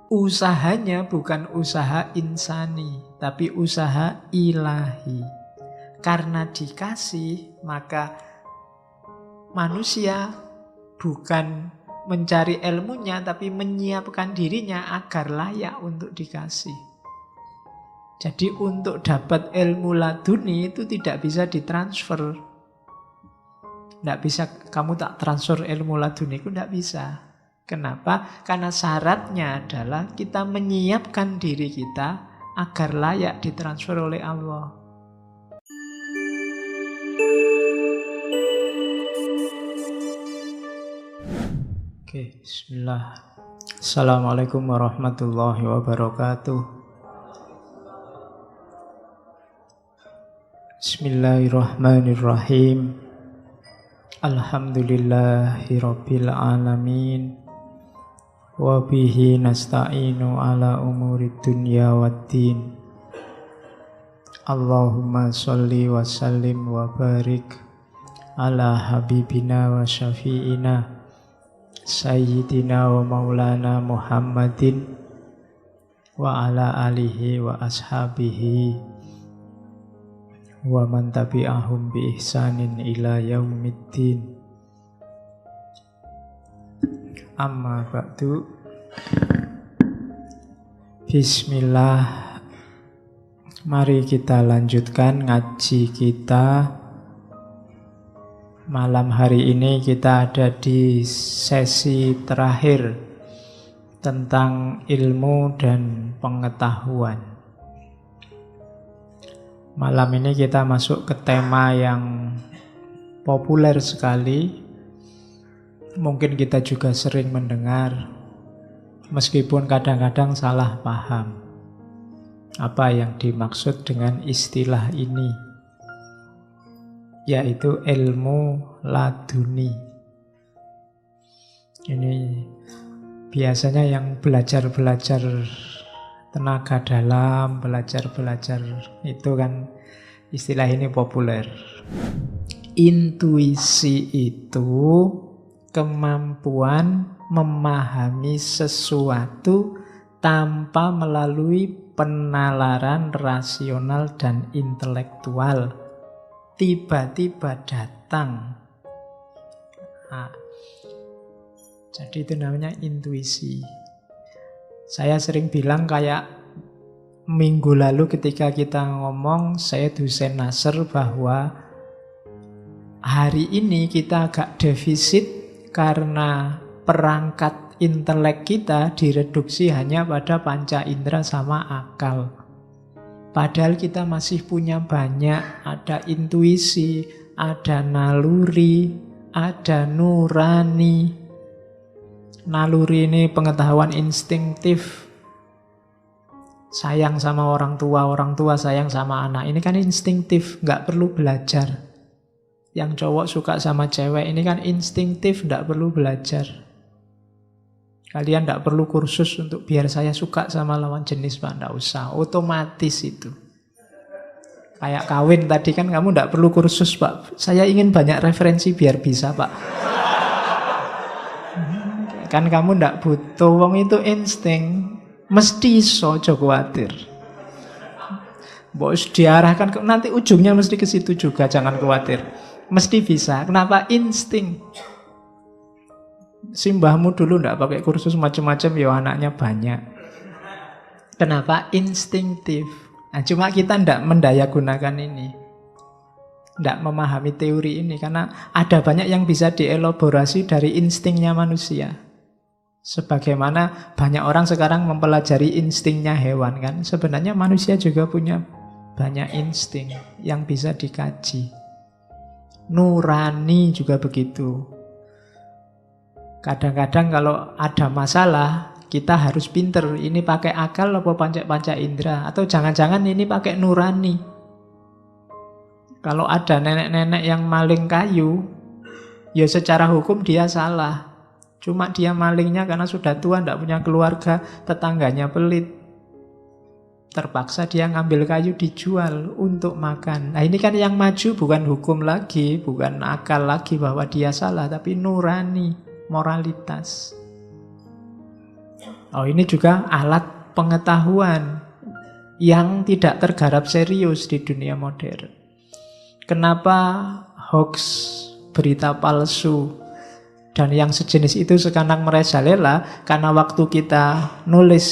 usahanya bukan usaha insani, tapi usaha ilahi. Karena dikasih, maka manusia bukan mencari ilmunya, tapi menyiapkan dirinya agar layak untuk dikasih. Jadi untuk dapat ilmu laduni itu tidak bisa ditransfer. Tidak bisa, kamu tak transfer ilmu laduni itu tidak bisa. Kenapa? Karena syaratnya adalah kita menyiapkan diri kita agar layak ditransfer oleh Allah. Oke, bismillah. Assalamualaikum warahmatullahi wabarakatuh. Bismillahirrahmanirrahim. Alhamdulillahi rabbil alamin. Wa bihi nasta'inu ala umurid dunya waddin. Allahumma sholli wa sallim wa barik ala habibina wa syafi'ina Sayyidina wa maulana Muhammadin wa ala alihi wa ashabihi wa man tabi'ahum bi ihsanin ila yaumiddin. Amma ba'du. Bismillah. Mari kita lanjutkan ngaji kita. Malam hari ini kita ada di sesi terakhir tentang ilmu dan pengetahuan. Malam ini kita masuk ke tema yang populer sekali. Mungkin kita juga sering mendengar, meskipun kadang-kadang salah paham. Apa yang dimaksud dengan istilah ini? Yaitu ilmu laduni. Ini biasanya yang belajar-belajar tenaga dalam, belajar-belajar itu kan istilah ini populer. Intuisi itu kemampuan memahami sesuatu tanpa melalui penalaran rasional dan intelektual. Tiba-tiba datang. Nah, jadi itu namanya intuisi. Saya sering bilang kayak minggu lalu ketika kita ngomong, saya dosen Nasr, bahwa hari ini kita agak defisit karena perangkat intelek kita direduksi hanya pada panca indera sama akal. Padahal kita masih punya banyak, ada intuisi, ada naluri, ada nurani. Naluri ini pengetahuan instinktif. Sayang sama orang tua sayang sama anak. Ini kan instinktif, nggak perlu belajar. Yang cowok suka sama cewek, ini kan instinktif, nggak perlu belajar. Kalian nggak perlu kursus untuk biar saya suka sama lawan jenis, Pak. Nggak usah, otomatis itu. Kayak kawin tadi kan kamu nggak perlu kursus, Pak. Saya ingin banyak referensi biar bisa, Pak. Kan kamu nggak butuh, wong itu insting. Mesti iso, aja khawatir. Bos diarahkan ke, nanti ujungnya mesti ke situ juga, jangan khawatir. Mesti bisa. Kenapa? Insting. Simbahmu dulu ndak pakai kursus macam-macam, ya anaknya banyak. Kenapa? Instinktif. Nah, cuma kita ndak mendayagunakan ini. Ndak memahami teori ini karena ada banyak yang bisa dielaborasi dari instingnya manusia. Sebagaimana banyak orang sekarang mempelajari instingnya hewan kan. Sebenarnya manusia juga punya banyak insting yang bisa dikaji. Nurani juga begitu. Kadang-kadang kalau ada masalah, kita harus pinter. Ini pakai akal apa panca indera? Atau jangan-jangan ini pakai nurani. Kalau ada nenek-nenek yang maling kayu, ya secara hukum dia salah. Cuma dia malingnya karena sudah tua, tidak punya keluarga, tetangganya pelit. Terpaksa dia ngambil kayu dijual untuk makan. Nah ini kan yang maju bukan hukum lagi, bukan akal lagi bahwa dia salah, tapi nurani, moralitas. Oh, ini juga alat pengetahuan yang tidak tergarap serius di dunia modern. Kenapa hoax, berita palsu, dan yang sejenis itu sekarang merajalela? Karena waktu kita nulis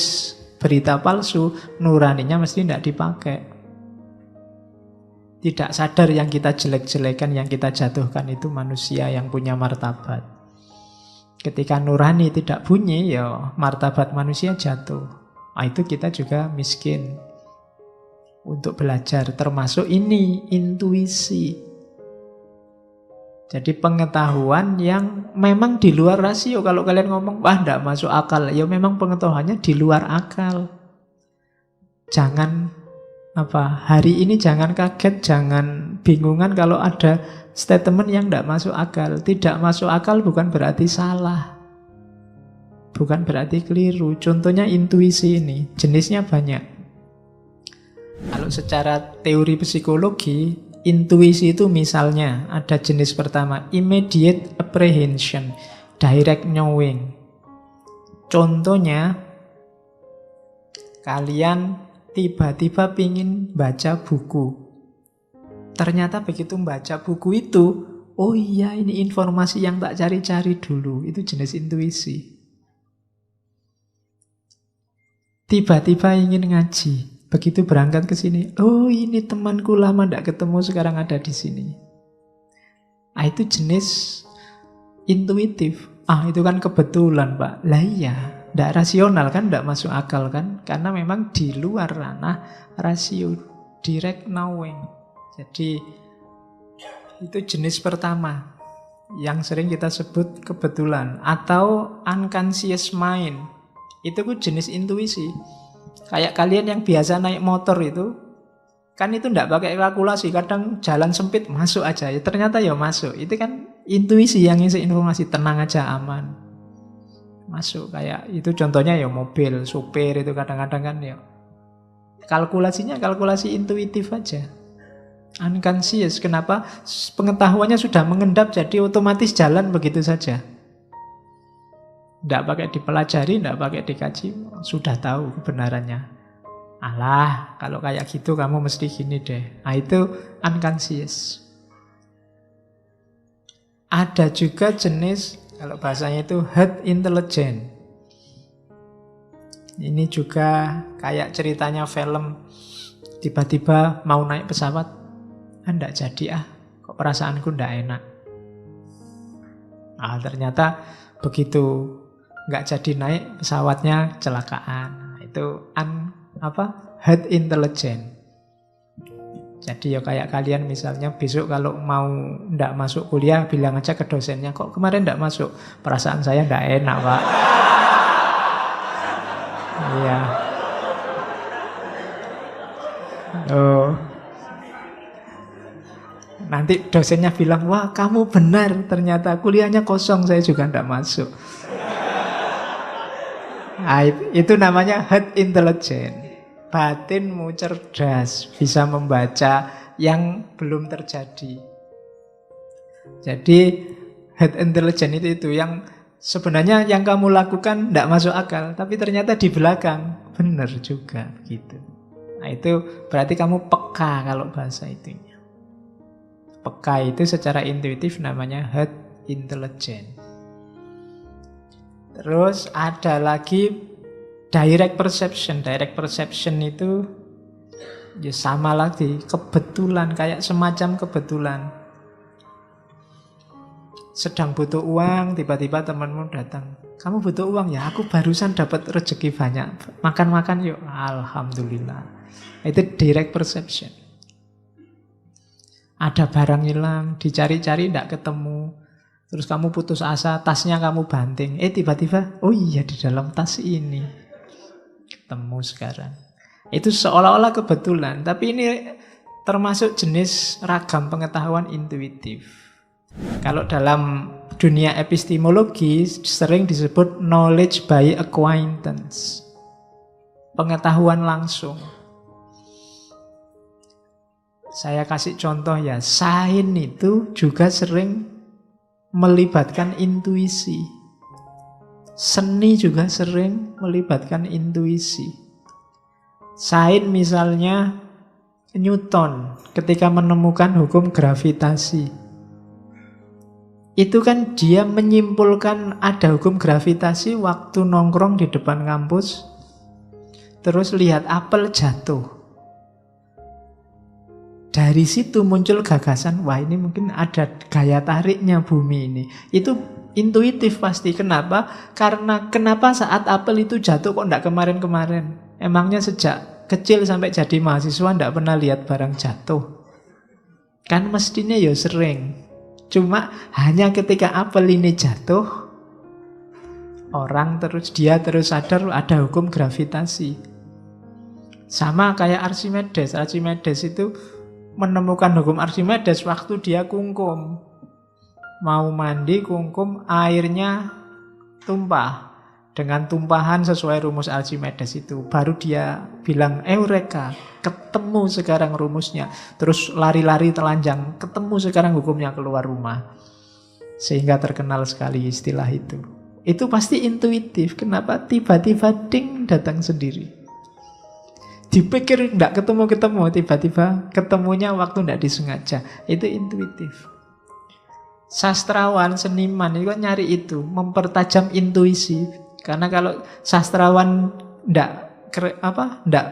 berita palsu, nuraninya mesti tidak dipakai. Tidak sadar yang kita jelek-jelekan, yang kita jatuhkan itu manusia yang punya martabat. Ketika nurani tidak bunyi, ya martabat manusia jatuh. Nah, itu kita juga miskin untuk belajar. Termasuk ini, intuisi. Jadi pengetahuan yang memang di luar rasio. Kalau kalian ngomong, wah tidak masuk akal, ya memang pengetahuannya di luar akal. Jangan hari ini jangan kaget, jangan bingungan kalau ada statement yang tidak masuk akal. Tidak masuk akal bukan berarti salah, bukan berarti keliru. Contohnya intuisi ini, jenisnya banyak. Kalau secara teori psikologi, intuisi itu misalnya ada jenis pertama, immediate apprehension, direct knowing. Contohnya, kalian tiba-tiba pingin baca buku. Ternyata begitu membaca buku itu, oh iya ini informasi yang tak cari-cari dulu. Itu jenis intuisi. Tiba-tiba ingin ngaji. Begitu berangkat ke sini, oh ini temanku lama tidak ketemu sekarang ada di sini. Ah, itu jenis intuitif. Ah, itu kan kebetulan, Pak. Lah iya, tidak rasional kan, tidak masuk akal kan, karena memang di luar ranah rasio, direct knowing. Jadi itu jenis pertama yang sering kita sebut kebetulan atau unconscious mind. Itu pun jenis intuisi. Kayak kalian yang biasa naik motor itu, kan itu tidak pakai kalkulasi. Kadang jalan sempit masuk aja, ya ternyata ya masuk. Itu kan intuisi yang ngisi informasi, tenang aja, aman, masuk. Kayak itu contohnya ya mobil, supir itu kadang-kadang kan ya kalkulasinya kalkulasi intuitif aja, unconscious. Kenapa? Pengetahuannya sudah mengendap, jadi otomatis jalan begitu saja. Tidak pakai dipelajari, tidak pakai dikaji, sudah tahu kebenarannya. Alah, kalau kayak gitu kamu mesti gini deh. Nah, itu unconscious. Ada juga jenis, kalau bahasanya itu herd intelligence. Ini juga kayak ceritanya film. Tiba-tiba mau naik pesawat, tidak jadi kok perasaanku tidak enak. Nah, ternyata begitu nggak jadi naik pesawatnya, kecelakaan. Itu herd intelligence. Jadi ya kayak kalian misalnya besok kalau mau ndak masuk kuliah, bilang aja ke dosennya, kok kemarin ndak masuk, perasaan saya ndak enak, Pak. Iya. Oh. Nanti dosennya bilang, wah kamu benar, ternyata kuliahnya kosong, saya juga ndak masuk. Nah, itu namanya herd intelligence. Batinmu cerdas, bisa membaca yang belum terjadi. Jadi herd intelligence itu yang sebenarnya yang kamu lakukan tidak masuk akal, tapi ternyata di belakang benar juga gitu. Nah, itu berarti kamu peka kalau bahasa itunya. Peka itu secara intuitif namanya herd intelligence. Terus ada lagi direct perception. Direct perception itu ya sama lagi, kebetulan, kayak semacam kebetulan. Sedang butuh uang, tiba-tiba temanmu datang. Kamu butuh uang ya? Aku barusan dapat rezeki banyak. Makan-makan yuk. Alhamdulillah. Itu direct perception. Ada barang hilang, dicari-cari tidak ketemu. Terus kamu putus asa, tasnya kamu banting. Tiba-tiba, oh iya di dalam tas ini. Ketemu sekarang. Itu seolah-olah kebetulan. Tapi ini termasuk jenis ragam pengetahuan intuitif. Kalau dalam dunia epistemologi sering disebut knowledge by acquaintance. Pengetahuan langsung. Saya kasih contoh ya, sains itu juga sering melibatkan intuisi. Seni juga sering melibatkan intuisi. Sains misalnya, Newton ketika menemukan hukum gravitasi, itu kan dia menyimpulkan ada hukum gravitasi waktu nongkrong di depan kampus, terus lihat apel jatuh. Dari situ muncul gagasan, wah ini mungkin ada gaya tariknya bumi ini. Itu intuitif pasti. Kenapa? Karena kenapa saat apel itu jatuh kok enggak kemarin-kemarin? Emangnya sejak kecil sampai jadi mahasiswa enggak pernah lihat barang jatuh? Kan mestinya ya sering. Cuma hanya ketika apel ini jatuh, dia terus sadar ada hukum gravitasi. Sama kayak Archimedes. Archimedes itu menemukan hukum Archimedes waktu dia kungkum. Mau mandi kungkum, airnya tumpah. Dengan tumpahan sesuai rumus Archimedes itu, baru dia bilang, eureka, ketemu sekarang rumusnya. Terus lari-lari telanjang, ketemu sekarang hukumnya, keluar rumah. Sehingga terkenal sekali istilah itu. Itu pasti intuitif. Kenapa? Tiba-tiba ding, datang sendiri. Dipikir enggak ketemu-ketemu, tiba-tiba ketemunya waktu enggak disengaja. Itu intuitif. Sastrawan, seniman itu kan nyari itu, mempertajam intuisi. Karena kalau sastrawan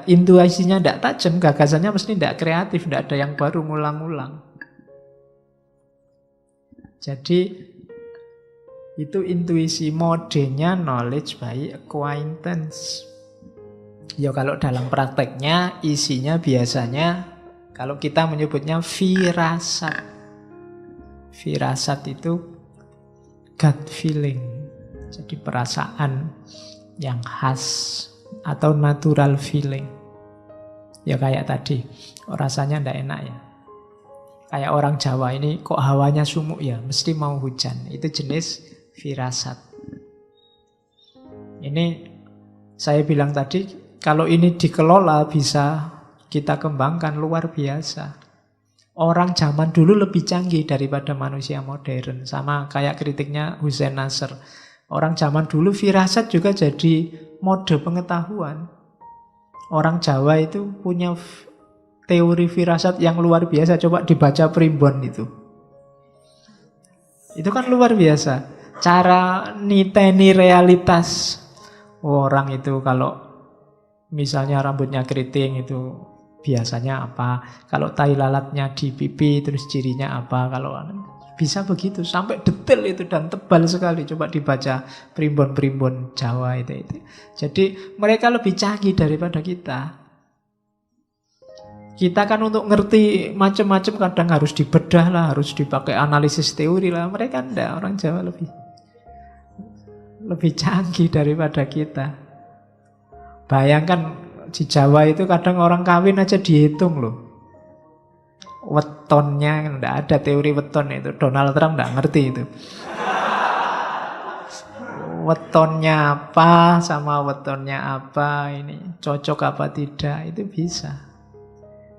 intuisinya enggak tajam, gagasannya mesti enggak kreatif, enggak ada yang baru, ngulang-ngulang. Jadi itu intuisi, modenya knowledge by acquaintance. Ya kalau dalam prakteknya isinya biasanya kalau kita menyebutnya firasat. Firasat itu gut feeling. Jadi perasaan yang khas atau natural feeling. Ya kayak tadi, rasanya ndak enak ya. Kayak orang Jawa ini kok hawanya sumuk ya, mesti mau hujan. Itu jenis firasat. Ini saya bilang tadi, kalau ini dikelola bisa kita kembangkan luar biasa. Orang zaman dulu lebih canggih daripada manusia modern. Sama kayak kritiknya Hussein Nasr. Orang zaman dulu firasat juga jadi mode pengetahuan. Orang Jawa itu punya teori firasat yang luar biasa. Coba dibaca primbon itu. Itu kan luar biasa. Cara niteni realitas. Orang itu kalau misalnya rambutnya keriting itu biasanya apa? Kalau tai lalatnya di pipi terus cirinya apa? Kalau bisa begitu sampai detail itu dan tebal sekali. Coba dibaca primbon-primbon Jawa itu. Jadi mereka lebih canggih daripada kita. Kita kan untuk ngerti macam-macam kadang harus dibedah lah, harus dipakai analisis teori lah. Mereka enggak, orang Jawa lebih canggih daripada kita. Bayangkan di Jawa itu kadang orang kawin aja dihitung loh. Wetonnya, enggak ada teori weton itu. Donald Trump enggak ngerti itu. Wetonnya apa sama wetonnya apa, ini cocok apa tidak, itu bisa.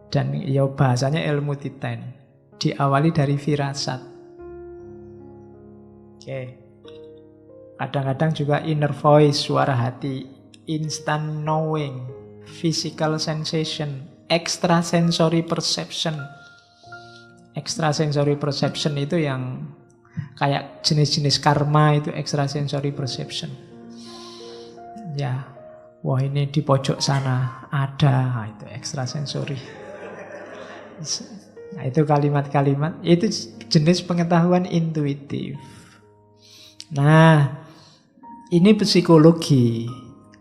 Dan ya bahasanya ilmu titen. Diawali dari firasat. Oke. Kadang-kadang juga inner voice, suara hati, instant knowing, physical sensation, extrasensory perception. Extrasensory perception itu yang kayak jenis-jenis karma, itu extrasensory perception. Ya, wah ini di pojok sana ada, itu extrasensory. Nah, itu kalimat-kalimat, itu jenis pengetahuan intuitif. Nah, ini psikologi.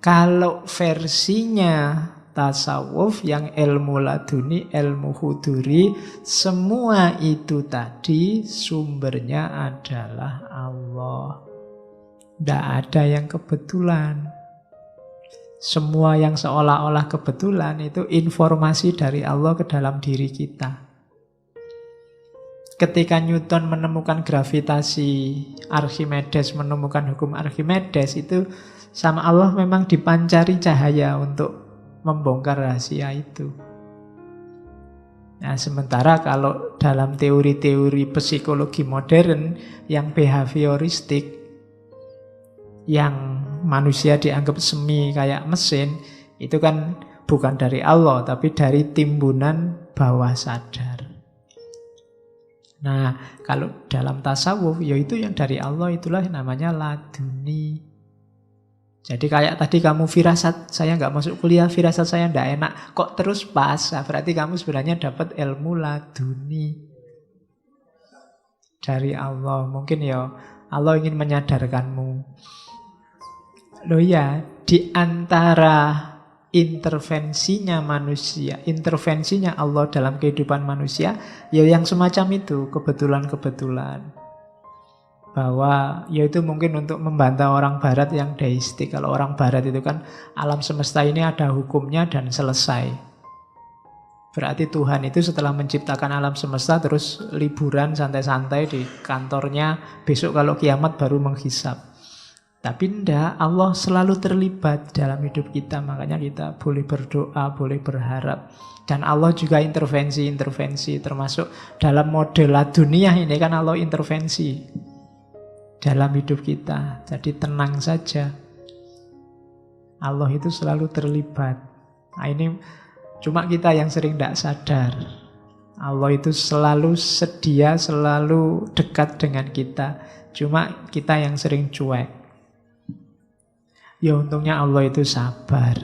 Kalau versinya tasawuf yang ilmu laduni, ilmu huduri, semua itu tadi sumbernya adalah Allah. Tidak ada yang kebetulan. Semua yang seolah-olah kebetulan itu informasi dari Allah ke dalam diri kita. Ketika Newton menemukan gravitasi, Archimedes menemukan hukum Archimedes, itu sama Allah memang dipancari cahaya untuk membongkar rahasia itu. Nah, sementara kalau dalam teori-teori psikologi modern yang behavioristik, yang manusia dianggap semi kayak mesin, itu kan bukan dari Allah, tapi dari timbunan bawah sadar. Nah, kalau dalam tasawuf, ya itu yang dari Allah, itulah namanya laduni. Jadi kayak tadi kamu firasat, saya nggak masuk kuliah, firasat saya nggak enak, kok terus pas, nah, berarti kamu sebenarnya dapat ilmu laduni dari Allah. Mungkin ya Allah ingin menyadarkanmu. Loh ya, di antara intervensinya manusia, intervensinya Allah dalam kehidupan manusia, ya yang semacam itu, kebetulan-kebetulan. Bahwa ya itu mungkin untuk membantah orang barat yang deistik. Kalau orang barat itu kan alam semesta ini ada hukumnya dan selesai. Berarti Tuhan itu setelah menciptakan alam semesta terus liburan santai-santai di kantornya, besok kalau kiamat baru menghisap. Tapi enggak, Allah selalu terlibat dalam hidup kita. Makanya kita boleh berdoa, boleh berharap. Dan Allah juga intervensi, termasuk dalam model dunia ini kan Allah intervensi dalam hidup kita. Jadi tenang saja, Allah itu selalu terlibat. Nah ini cuma kita yang sering tidak sadar. Allah itu selalu sedia, selalu dekat dengan kita. Cuma kita yang sering cuek. Ya untungnya Allah itu sabar.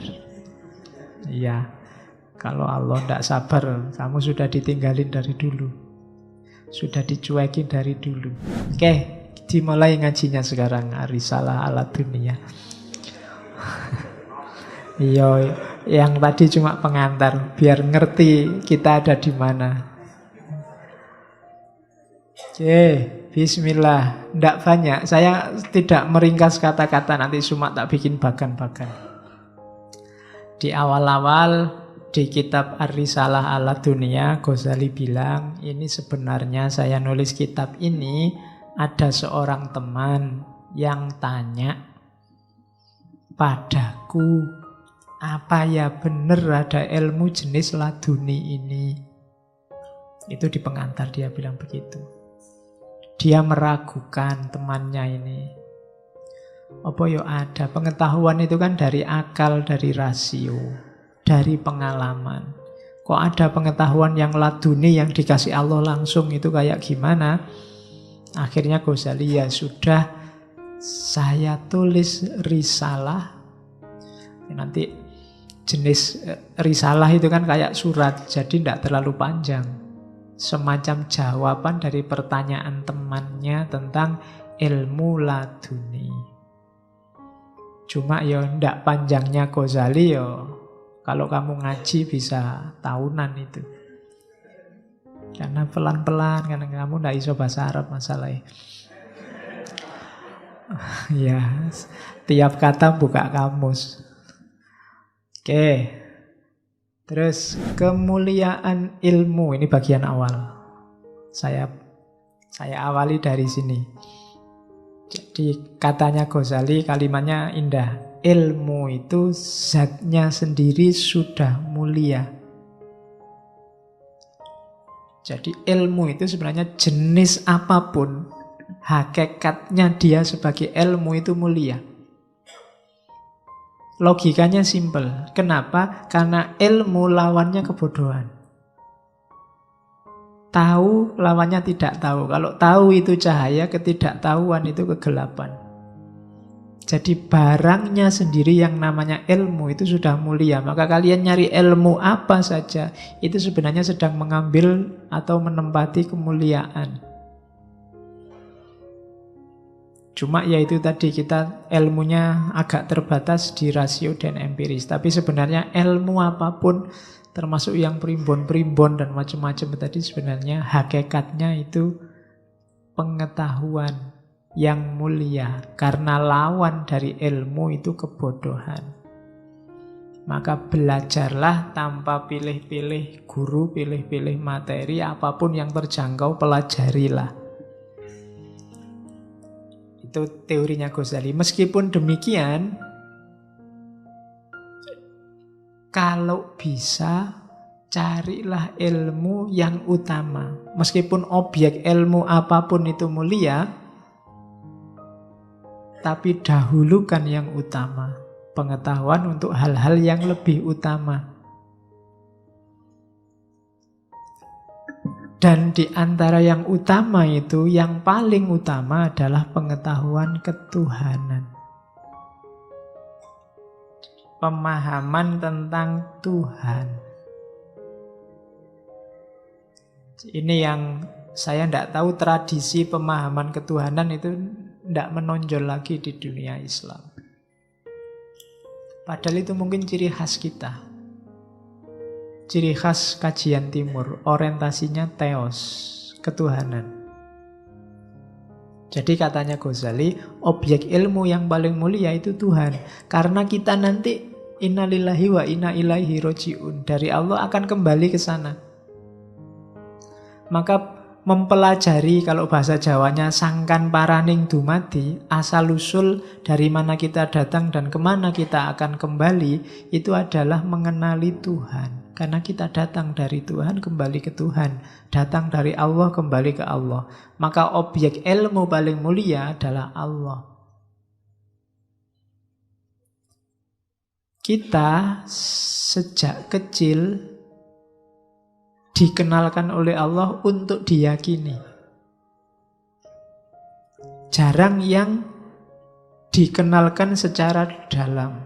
Iya, kalau Allah tidak sabar, kamu sudah ditinggalin dari dulu. Sudah dicuekin dari dulu. Oke, dimulai ngajinya sekarang. Risalah ala dunia. Iya, yang tadi cuma pengantar, biar ngerti kita ada di mana. Oke, bismillah. Tidak banyak, saya tidak meringkas kata-kata, nanti cuma tak bikin bagan-bagan. Di awal-awal di kitab Ar-Risalah ala Dunia, Ghazali bilang, ini sebenarnya saya nulis kitab ini, ada seorang teman yang tanya padaku, apa ya benar ada ilmu jenis laduni ini? Itu di pengantar dia bilang begitu. Dia meragukan temannya ini. Apa ya ada? Pengetahuan itu kan dari akal, dari rasio, dari pengalaman. Kok ada pengetahuan yang laduni, yang dikasih Allah langsung, itu kayak gimana? Akhirnya Ghazali, ya sudah, saya tulis risalah. Nanti jenis risalah itu kan kayak surat, jadi tidak terlalu panjang. Semacam jawaban dari pertanyaan temannya tentang ilmu laduni. Cuma ya ndak panjangnya Ghazali ya. Kalau kamu ngaji bisa tahunan itu. Karena pelan-pelan, karena kamu ndak iso bahasa Arab masalahnya. Ya, tiap kata buka kamus. Oke. Terus kemuliaan ilmu, ini bagian awal. Saya awali dari sini. Jadi katanya Ghazali, kalimatnya indah. Ilmu itu zatnya sendiri sudah mulia. Jadi ilmu itu sebenarnya jenis apapun, hakikatnya dia sebagai ilmu itu mulia. Logikanya simpel. Kenapa? Karena ilmu lawannya kebodohan. Tahu lawannya tidak tahu. Kalau tahu itu cahaya, ketidaktahuan itu kegelapan. Jadi barangnya sendiri yang namanya ilmu itu sudah mulia. Maka kalian nyari ilmu apa saja, itu sebenarnya sedang mengambil atau menempati kemuliaan. Cuma ya itu tadi, kita ilmunya agak terbatas di rasio dan empiris. Tapi sebenarnya ilmu apapun, termasuk yang primbon-primbon dan macam-macam tadi, sebenarnya hakikatnya itu pengetahuan yang mulia. Karena lawan dari ilmu itu kebodohan. Maka belajarlah tanpa pilih-pilih guru, pilih-pilih materi, apapun yang terjangkau pelajarilah. Itu teorinya Ghazali. Meskipun demikian, kalau bisa carilah ilmu yang utama. Meskipun objek ilmu apapun itu mulia, tapi dahulukan yang utama. Pengetahuan untuk hal-hal yang lebih utama. Dan di antara yang utama itu, yang paling utama adalah pengetahuan ketuhanan. Pemahaman tentang Tuhan. Ini yang saya tidak tahu, tradisi pemahaman ketuhanan itu tidak menonjol lagi di dunia Islam. Padahal itu mungkin ciri khas kita. Ciri khas kajian timur, orientasinya theos, ketuhanan. Jadi katanya Ghazali, objek ilmu yang paling mulia itu Tuhan. Karena kita nanti innalillahi wa inna ilaihi roji'un. Dari Allah akan kembali ke sana. Maka mempelajari, kalau bahasa Jawanya sangkan paraning dumadi, asal-usul dari mana kita datang dan kemana kita akan kembali, itu adalah mengenali Tuhan. Karena kita datang dari Tuhan, kembali ke Tuhan. Datang dari Allah, kembali ke Allah. Maka objek ilmu paling mulia adalah Allah. Kita sejak kecil dikenalkan oleh Allah untuk diyakini. Jarang yang dikenalkan secara dalam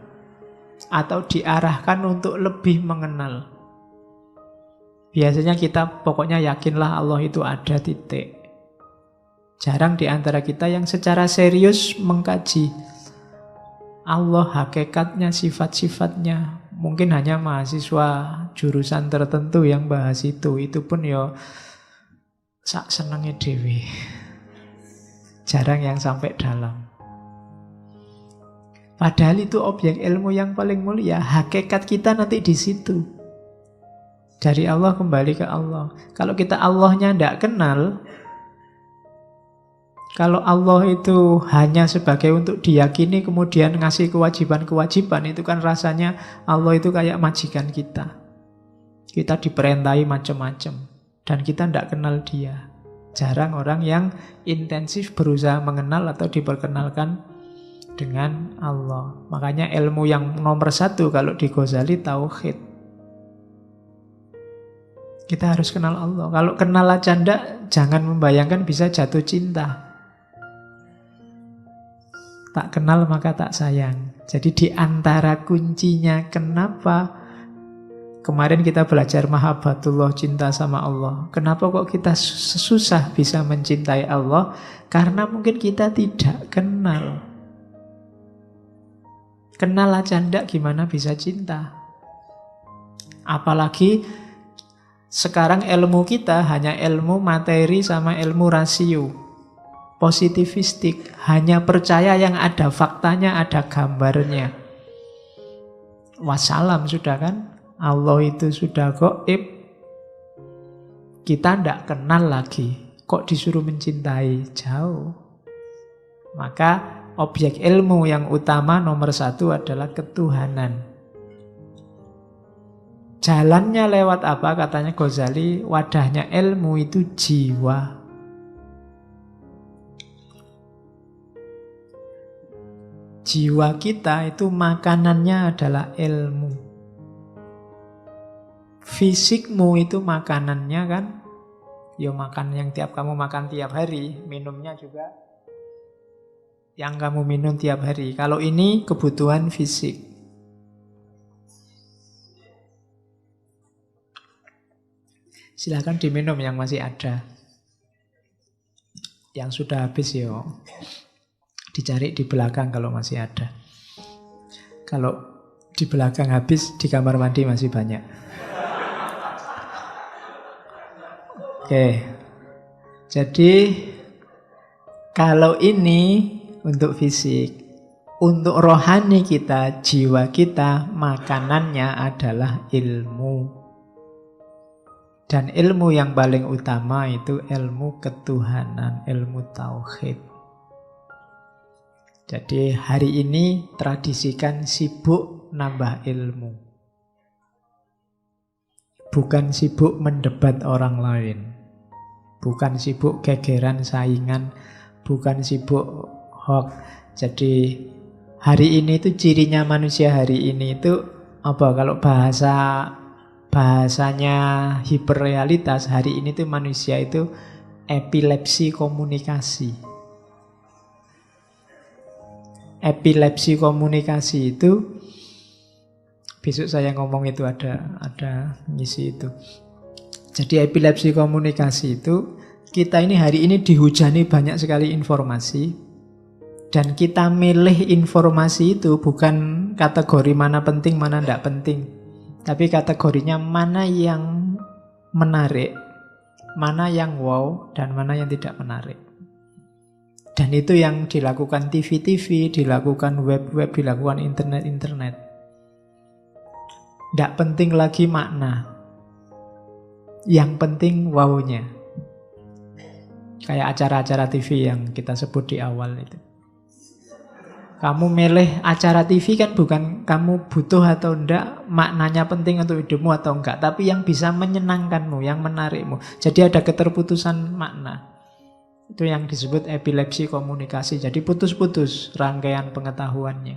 atau diarahkan untuk lebih mengenal. Biasanya kita pokoknya yakinlah Allah itu ada, titik. Jarang di antara kita yang secara serius mengkaji Allah, hakikatnya, sifat-sifatnya. Mungkin hanya mahasiswa jurusan tertentu yang bahas itu. Itu pun ya sak senenge dhewe. Jarang yang sampai dalam. Padahal itu objek ilmu yang paling mulia. Hakikat kita nanti di situ. Dari Allah kembali ke Allah. Kalau kita Allahnya tidak kenal, kalau Allah itu hanya sebagai untuk diyakini kemudian ngasih kewajiban-kewajiban, itu kan rasanya Allah itu kayak majikan kita. Kita diperintahi macam-macam dan kita tidak kenal dia. Jarang orang yang intensif berusaha mengenal atau diperkenalkan dengan Allah. Makanya ilmu yang nomor satu kalau di Ghazali tauhid. Kita harus kenal Allah. Kalau kenal aja ndak, jangan membayangkan bisa jatuh cinta. Tak kenal maka tak sayang. Jadi di antara kuncinya kenapa kemarin kita belajar mahabbatullah, cinta sama Allah. Kenapa kok kita susah bisa mencintai Allah? Karena mungkin kita tidak kenal. Kenal aja ndak, gimana bisa cinta? Apalagi sekarang ilmu kita hanya ilmu materi sama ilmu rasio. Positivistik, hanya percaya yang ada faktanya, ada gambarnya. Wassalam sudah kan? Allah itu sudah gaib. Kita tidak kenal lagi. Kok disuruh mencintai? Jauh. Maka objek ilmu yang utama nomor satu adalah ketuhanan. Jalannya lewat apa? Katanya Ghazali, wadahnya ilmu itu jiwa. Jiwa kita itu makanannya adalah ilmu. Fisikmu itu makanannya kan? Ya makan yang kamu makan tiap hari, minumnya juga yang kamu minum tiap hari. Kalau ini kebutuhan fisik. Silakan diminum yang masih ada. Yang sudah habis yo, dicari di belakang kalau masih ada. Kalau di belakang habis, di kamar mandi masih banyak. Oke. Jadi kalau ini untuk fisik, untuk rohani kita, jiwa kita, makanannya adalah ilmu. Dan ilmu yang paling utama itu ilmu ketuhanan, ilmu tauhid. Jadi hari ini tradisikan sibuk nambah ilmu. Bukan sibuk mendebat orang lain. Bukan sibuk gegeran saingan. Bukan sibuk hoax. Jadi hari ini itu cirinya manusia hari ini itu apa? Kalau bahasanya hiperrealitas, hari ini tuh manusia itu epilepsi komunikasi. Epilepsi komunikasi itu besok saya ngomong itu ada ngisi itu. Jadi epilepsi komunikasi itu kita ini hari ini dihujani banyak sekali informasi dan kita milih informasi itu bukan kategori mana penting mana tidak penting, tapi kategorinya mana yang menarik, mana yang wow dan mana yang tidak menarik. Dan itu yang dilakukan TV-TV, dilakukan web-web, dilakukan internet-internet. Tidak penting lagi makna. Yang penting wow-nya. Kayak acara-acara TV yang kita sebut di awal itu. Kamu milih acara TV kan bukan kamu butuh atau enggak, maknanya penting untuk hidupmu atau enggak, tapi yang bisa menyenangkanmu, yang menarikmu. Jadi ada keterputusan makna. Itu yang disebut epilepsi komunikasi. Jadi putus-putus rangkaian pengetahuannya.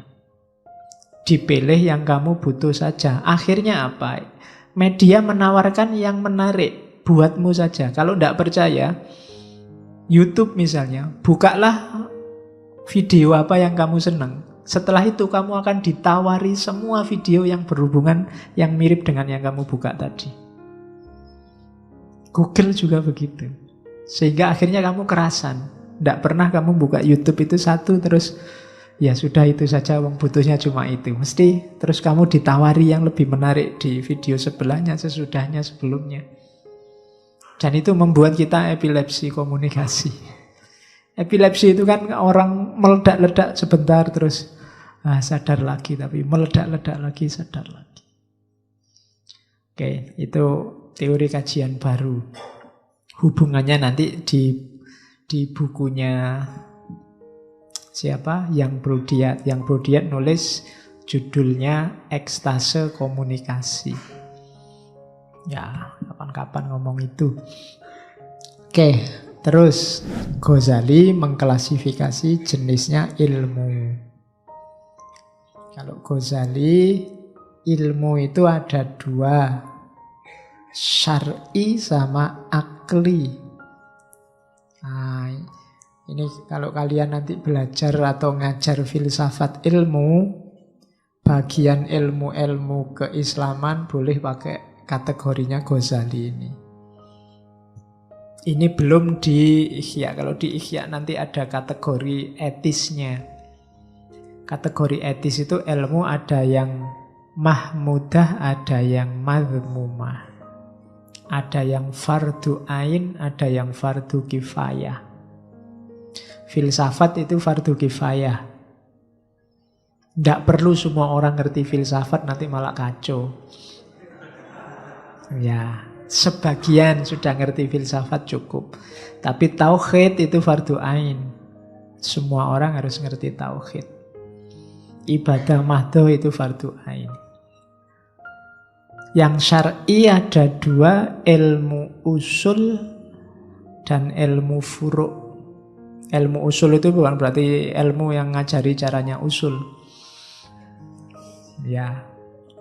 Dipilih yang kamu butuh saja. Akhirnya apa? Media menawarkan yang menarik buatmu saja. Kalau tidak percaya, YouTube misalnya, bukalah video apa yang kamu senang. Setelah itu kamu akan ditawari semua video yang berhubungan, yang mirip dengan yang kamu buka tadi. Google juga begitu. Sehingga akhirnya kamu kerasan. Tidak pernah kamu buka YouTube itu satu terus ya sudah itu saja, wong butuhnya cuma itu. Mesti terus kamu ditawari yang lebih menarik di video sebelahnya, sesudahnya, sebelumnya. Dan itu membuat kita epilepsi komunikasi. Epilepsi itu kan orang meledak-ledak sebentar terus sadar lagi, tapi meledak-ledak lagi, sadar lagi. Oke, itu teori kajian baru. Hubungannya nanti di bukunya siapa? Yang Brodiat. Yang Brodiat nulis judulnya Ekstase Komunikasi. Ya, kapan-kapan ngomong itu. Oke, terus Ghazali mengklasifikasi jenisnya ilmu. Kalau Ghazali, ilmu itu ada dua, syar'i sama akli. Nah, ini kalau kalian nanti belajar atau ngajar filsafat ilmu, bagian ilmu-ilmu keislaman boleh pakai kategorinya Ghazali ini. Ini belum di Ihya. Kalau di Ihya nanti ada kategori etisnya. Kategori etis itu ilmu ada yang mahmudah, ada yang madhmumah. Ada yang fardu ain, ada yang fardu kifayah. Filsafat itu fardu kifayah. Tidak perlu semua orang ngerti filsafat, nanti malah kacau. Ya, sebagian sudah ngerti filsafat cukup. Tapi tauhid itu fardu ain. Semua orang harus ngerti tauhid. Ibadah mahdoh itu fardu ain. Yang syar'i ada dua, ilmu usul dan ilmu furu'. Ilmu usul itu bukan berarti ilmu yang ngajari caranya usul. Ya,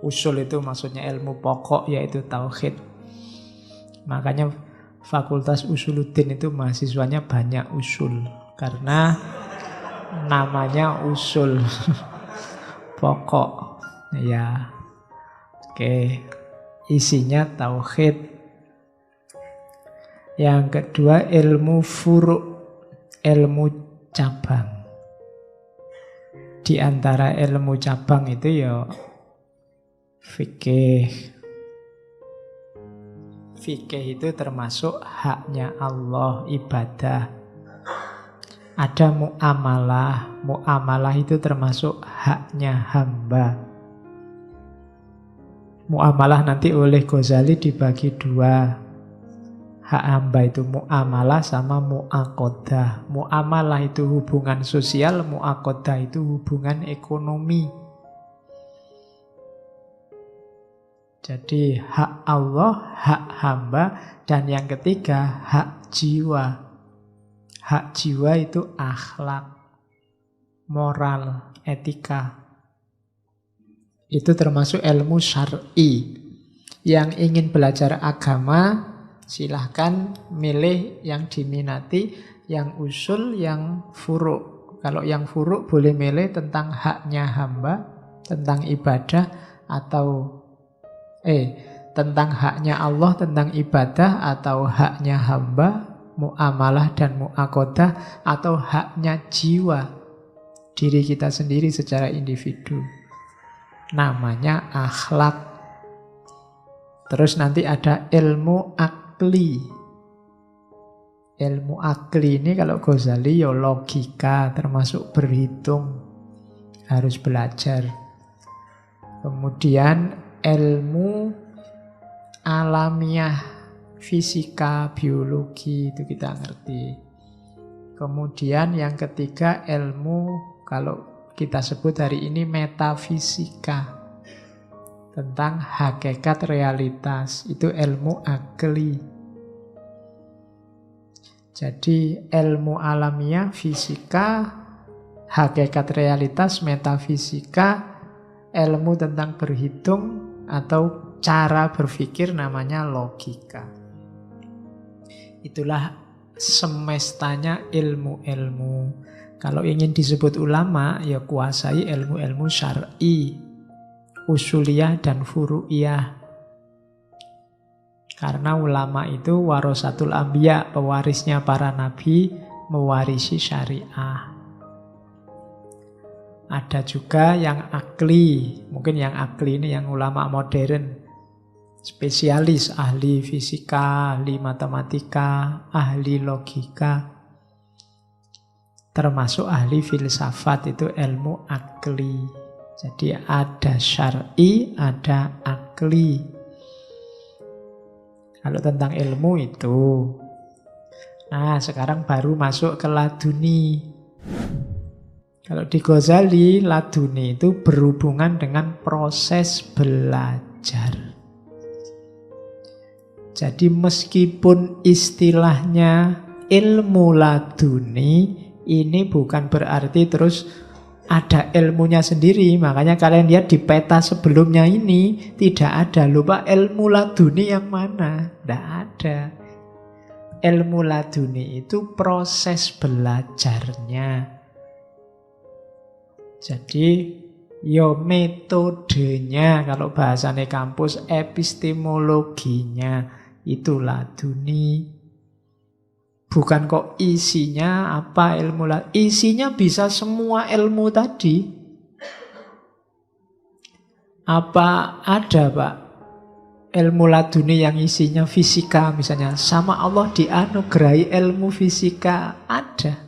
usul itu maksudnya ilmu pokok, yaitu tauhid. Makanya Fakultas Usuluddin itu mahasiswanya banyak usul, karena namanya usul pokok. Ya, oke. Isinya tauhid. Yang kedua ilmu furu', ilmu cabang. Di antara ilmu cabang itu ya fikih. Fikih itu termasuk haknya Allah, ibadah. Ada muamalah. Muamalah itu termasuk haknya hamba. Muamalah nanti oleh Ghazali dibagi dua. Hak hamba itu muamalah sama mu'aqodah. Muamalah itu hubungan sosial, mu'aqodah itu hubungan ekonomi. Jadi hak Allah, hak hamba, dan yang ketiga hak jiwa. Hak jiwa itu akhlak. moral, etika. Itu termasuk ilmu syar'i. Yang ingin belajar agama, silahkan milih yang diminati, yang usul, yang furu'. Kalau yang furu' boleh milih tentang haknya hamba, tentang ibadah, atau tentang haknya Allah, tentang ibadah, atau haknya hamba, muamalah dan muakodah, atau haknya jiwa, diri kita sendiri secara individu. Namanya akhlak. Terus nanti ada ilmu akli. Ilmu akli ini kalau Ghazali ya logika, termasuk berhitung. Harus belajar. Kemudian ilmu alamiah, fisika, biologi, itu kita ngerti. Kemudian yang ketiga ilmu, kalau kita sebut hari ini metafisika, tentang hakikat realitas. Itu ilmu akli. Jadi ilmu alamiah, fisika, hakikat realitas, metafisika, ilmu tentang berhitung atau cara berpikir namanya logika. Itulah semestanya ilmu-ilmu. Kalau ingin disebut ulama, ya kuasai ilmu-ilmu syar'i, usuliyah dan furu'iyah. Karena ulama itu warasatul anbiya, pewarisnya para nabi, mewarisi syariah. Ada juga yang akli, mungkin yang akli ini yang ulama modern, spesialis, ahli fisika, ahli matematika, ahli logika, termasuk ahli filsafat, itu ilmu akli. Jadi ada syar'i, ada akli. Kalau tentang ilmu itu. Nah, sekarang baru masuk ke laduni. Kalau di Ghazali, laduni itu berhubungan dengan proses belajar. Jadi meskipun istilahnya ilmu laduni, ini bukan berarti terus ada ilmunya sendiri. Makanya kalian lihat di peta sebelumnya ini tidak ada. Lupa ilmu laduni yang mana? Tidak ada. Ilmu laduni itu proses belajarnya. Jadi yo metodenya, kalau bahasanya kampus, epistemologinya itu laduni. Bukan kok isinya apa ilmu laduni. Isinya bisa semua ilmu tadi. Apa ada Pak ilmu laduni yang isinya fisika misalnya? Sama Allah dianugerahi ilmu fisika. Ada.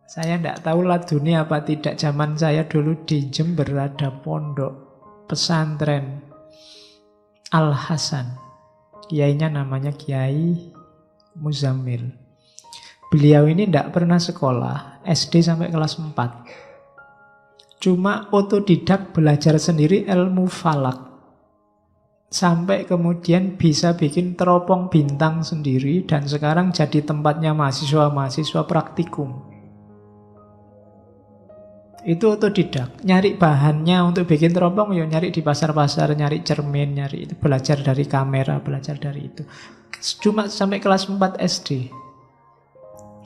Saya tidak tahu laduni apa tidak. Zaman saya dulu di Jember ada pondok pesantren Al-Hasan. Kiainya namanya Kiai Muzammil. Beliau ini tidak pernah sekolah, SD sampai kelas 4. Cuma otodidak belajar sendiri ilmu falak. Sampai kemudian bisa bikin teropong bintang sendiri dan sekarang jadi tempatnya mahasiswa-mahasiswa praktikum. Itu otodidak, nyari bahannya untuk bikin teropong, ya nyari di pasar-pasar, nyari cermin, nyari itu, belajar dari kamera, belajar dari itu. Cuma sampai kelas 4 SD.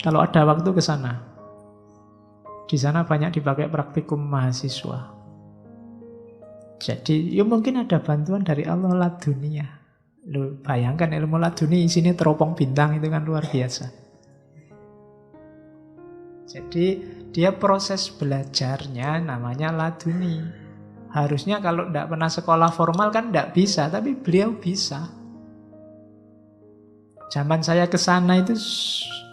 Kalau ada waktu ke sana. Di sana banyak dipakai praktikum mahasiswa. Jadi, ya mungkin ada bantuan dari Allah ladunia. Lu bayangkan ilmu laduni isinya teropong bintang, itu kan luar biasa. Jadi dia proses belajarnya namanya laduni. Harusnya kalau tidak pernah sekolah formal kan tidak bisa, tapi beliau bisa. Zaman saya ke sana itu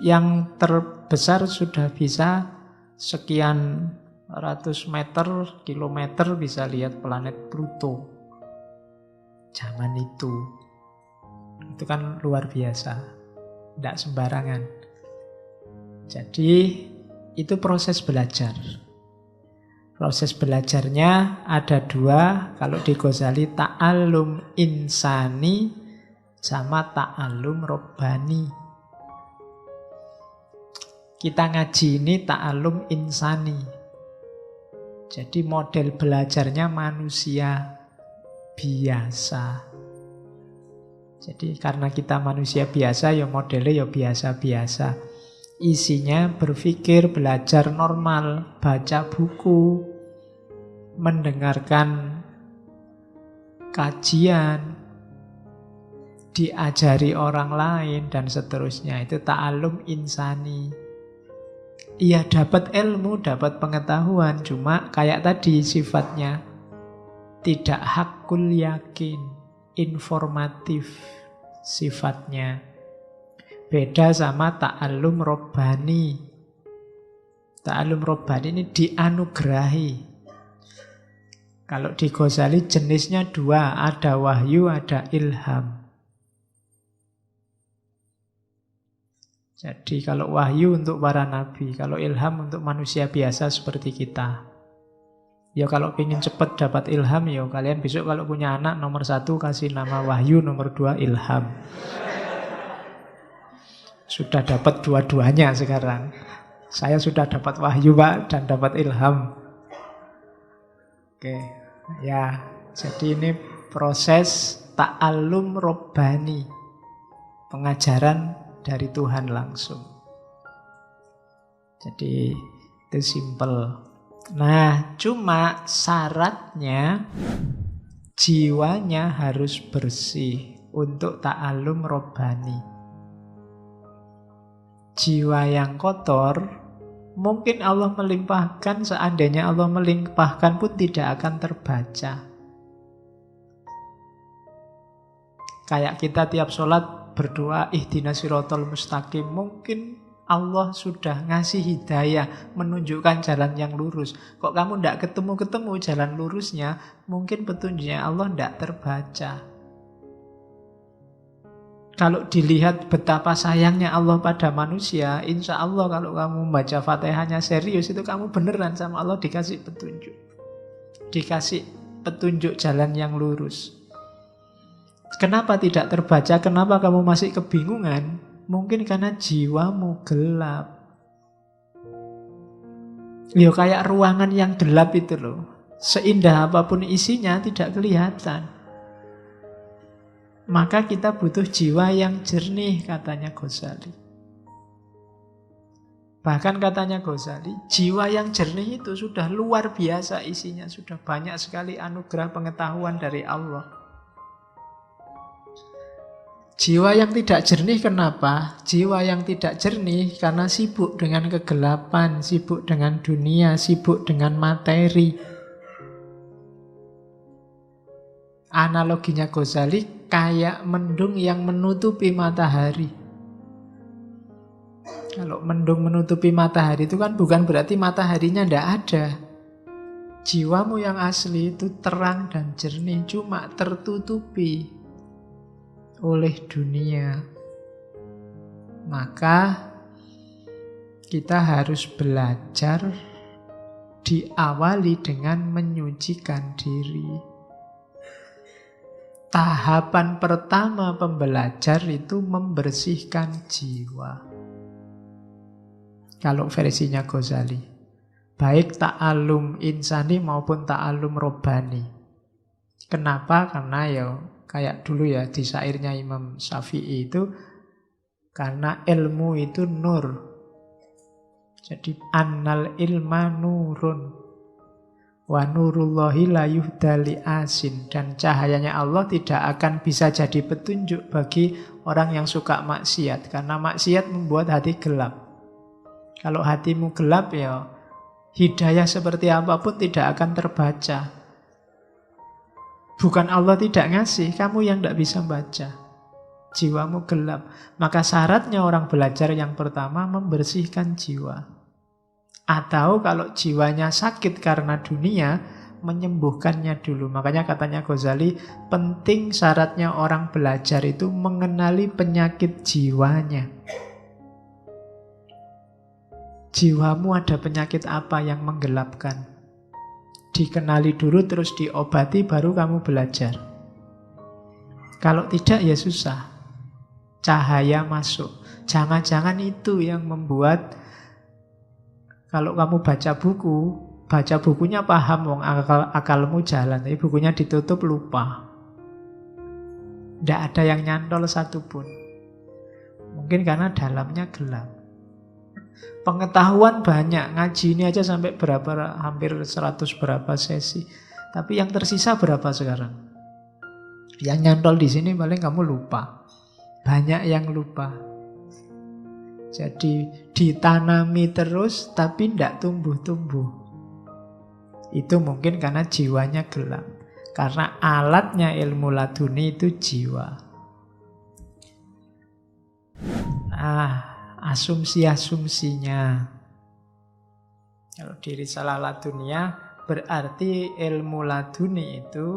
yang terbesar sudah bisa sekian ratus meter, kilometer bisa lihat planet Pluto. Zaman itu kan luar biasa, tidak sembarangan. Jadi itu proses belajar. Proses belajarnya ada dua. Kalau di Ghazali ta'allum insani sama ta'allum robbani. Kita ngaji ini ta'alum insani. Jadi model belajarnya manusia biasa. Jadi karena kita manusia biasa, ya modelnya ya biasa-biasa. Isinya berpikir, belajar normal, baca buku, mendengarkan kajian, diajari orang lain, dan seterusnya. Itu ta'alum insani. Iya, dapat ilmu, dapat pengetahuan, cuma kayak tadi sifatnya tidak hakul yakin, informatif sifatnya. Beda sama ta'alum robbani. Ta'alum robbani ini dianugerahi. Kalau di Ghazali jenisnya dua, ada wahyu, ada ilham. Jadi kalau wahyu untuk para nabi, kalau ilham untuk manusia biasa seperti kita. Ya kalau ingin cepat dapat ilham, ya kalian besok kalau punya anak, nomor 1 kasih nama wahyu, nomor 2 ilham. Sudah dapat dua-duanya sekarang. Saya sudah dapat wahyu, Pak, dan dapat ilham. Oke, ya. Jadi ini proses ta'alum robbani. Pengajaran dari Tuhan langsung. Jadi itu simple. Nah, cuma syaratnya jiwanya harus bersih untuk ta'alum robbani. Jiwa yang kotor, mungkin Allah melimpahkan, seandainya Allah melimpahkan pun tidak akan terbaca. Kayak kita tiap sholat berdoa ihdinas siratal mustaqim, mungkin Allah sudah ngasih hidayah, menunjukkan jalan yang lurus. Kok kamu tidak ketemu-ketemu jalan lurusnya, mungkin petunjuknya Allah tidak terbaca. Kalau dilihat betapa sayangnya Allah pada manusia, insya Allah kalau kamu membaca Fatihahnya serius, itu kamu beneran sama Allah dikasih petunjuk. Dikasih petunjuk jalan yang lurus. Kenapa tidak terbaca? Kenapa kamu masih kebingungan? Mungkin karena jiwamu gelap. Ya kayak ruangan yang gelap itu loh. Seindah apapun isinya tidak kelihatan. Maka kita butuh jiwa yang jernih, katanya Ghazali. Bahkan katanya Ghazali, jiwa yang jernih itu sudah luar biasa isinya. Sudah banyak sekali anugerah pengetahuan dari Allah. Jiwa yang tidak jernih kenapa? Jiwa yang tidak jernih karena sibuk dengan kegelapan, sibuk dengan dunia, sibuk dengan materi. Analoginya Ghazali kayak mendung yang menutupi matahari. Kalau mendung menutupi matahari itu kan bukan berarti mataharinya tidak ada. Jiwamu yang asli itu terang dan jernih, cuma tertutupi oleh dunia. Maka kita harus belajar diawali dengan menyucikan diri. Tahapan pertama pembelajar itu membersihkan jiwa. Kalau versinya Ghazali, baik ta'alum insani maupun ta'alum robbani. Kenapa? Karena ya kayak dulu ya di syairnya Imam Syafi'i itu, karena ilmu itu nur. Jadi annal ilma nurun wa nurullahi la yuhdali asin, dan cahayanya Allah tidak akan bisa jadi petunjuk bagi orang yang suka maksiat, karena maksiat membuat hati gelap. Kalau hatimu gelap ya hidayah seperti apapun tidak akan terbaca. Bukan Allah tidak ngasih, kamu yang tidak bisa baca. Jiwamu gelap. Maka syaratnya orang belajar yang pertama membersihkan jiwa. Atau kalau jiwanya sakit karena dunia, menyembuhkannya dulu. Makanya katanya Ghazali, penting syaratnya orang belajar itu mengenali penyakit jiwanya. Jiwamu ada penyakit apa yang menggelapkan? Dikenali dulu, terus diobati, baru kamu belajar. Kalau tidak ya susah. Cahaya masuk. Jangan-jangan itu yang membuat Kalau kamu baca bukunya paham, wong akalmu jalan, tapi bukunya ditutup lupa. Tidak ada yang nyantol satupun. Mungkin karena dalamnya gelap. Pengetahuan banyak, ngaji ini aja sampai berapa, hampir 100 berapa sesi. Tapi yang tersisa berapa sekarang? Yang nyantol di sini paling kamu lupa. Banyak yang lupa. Jadi ditanami terus tapi tidak tumbuh-tumbuh. Itu mungkin karena jiwanya gelap. Karena alatnya ilmu laduni itu jiwa. Asumsi-asumsinya. Kalau di Risalah Ladunia berarti ilmu laduni itu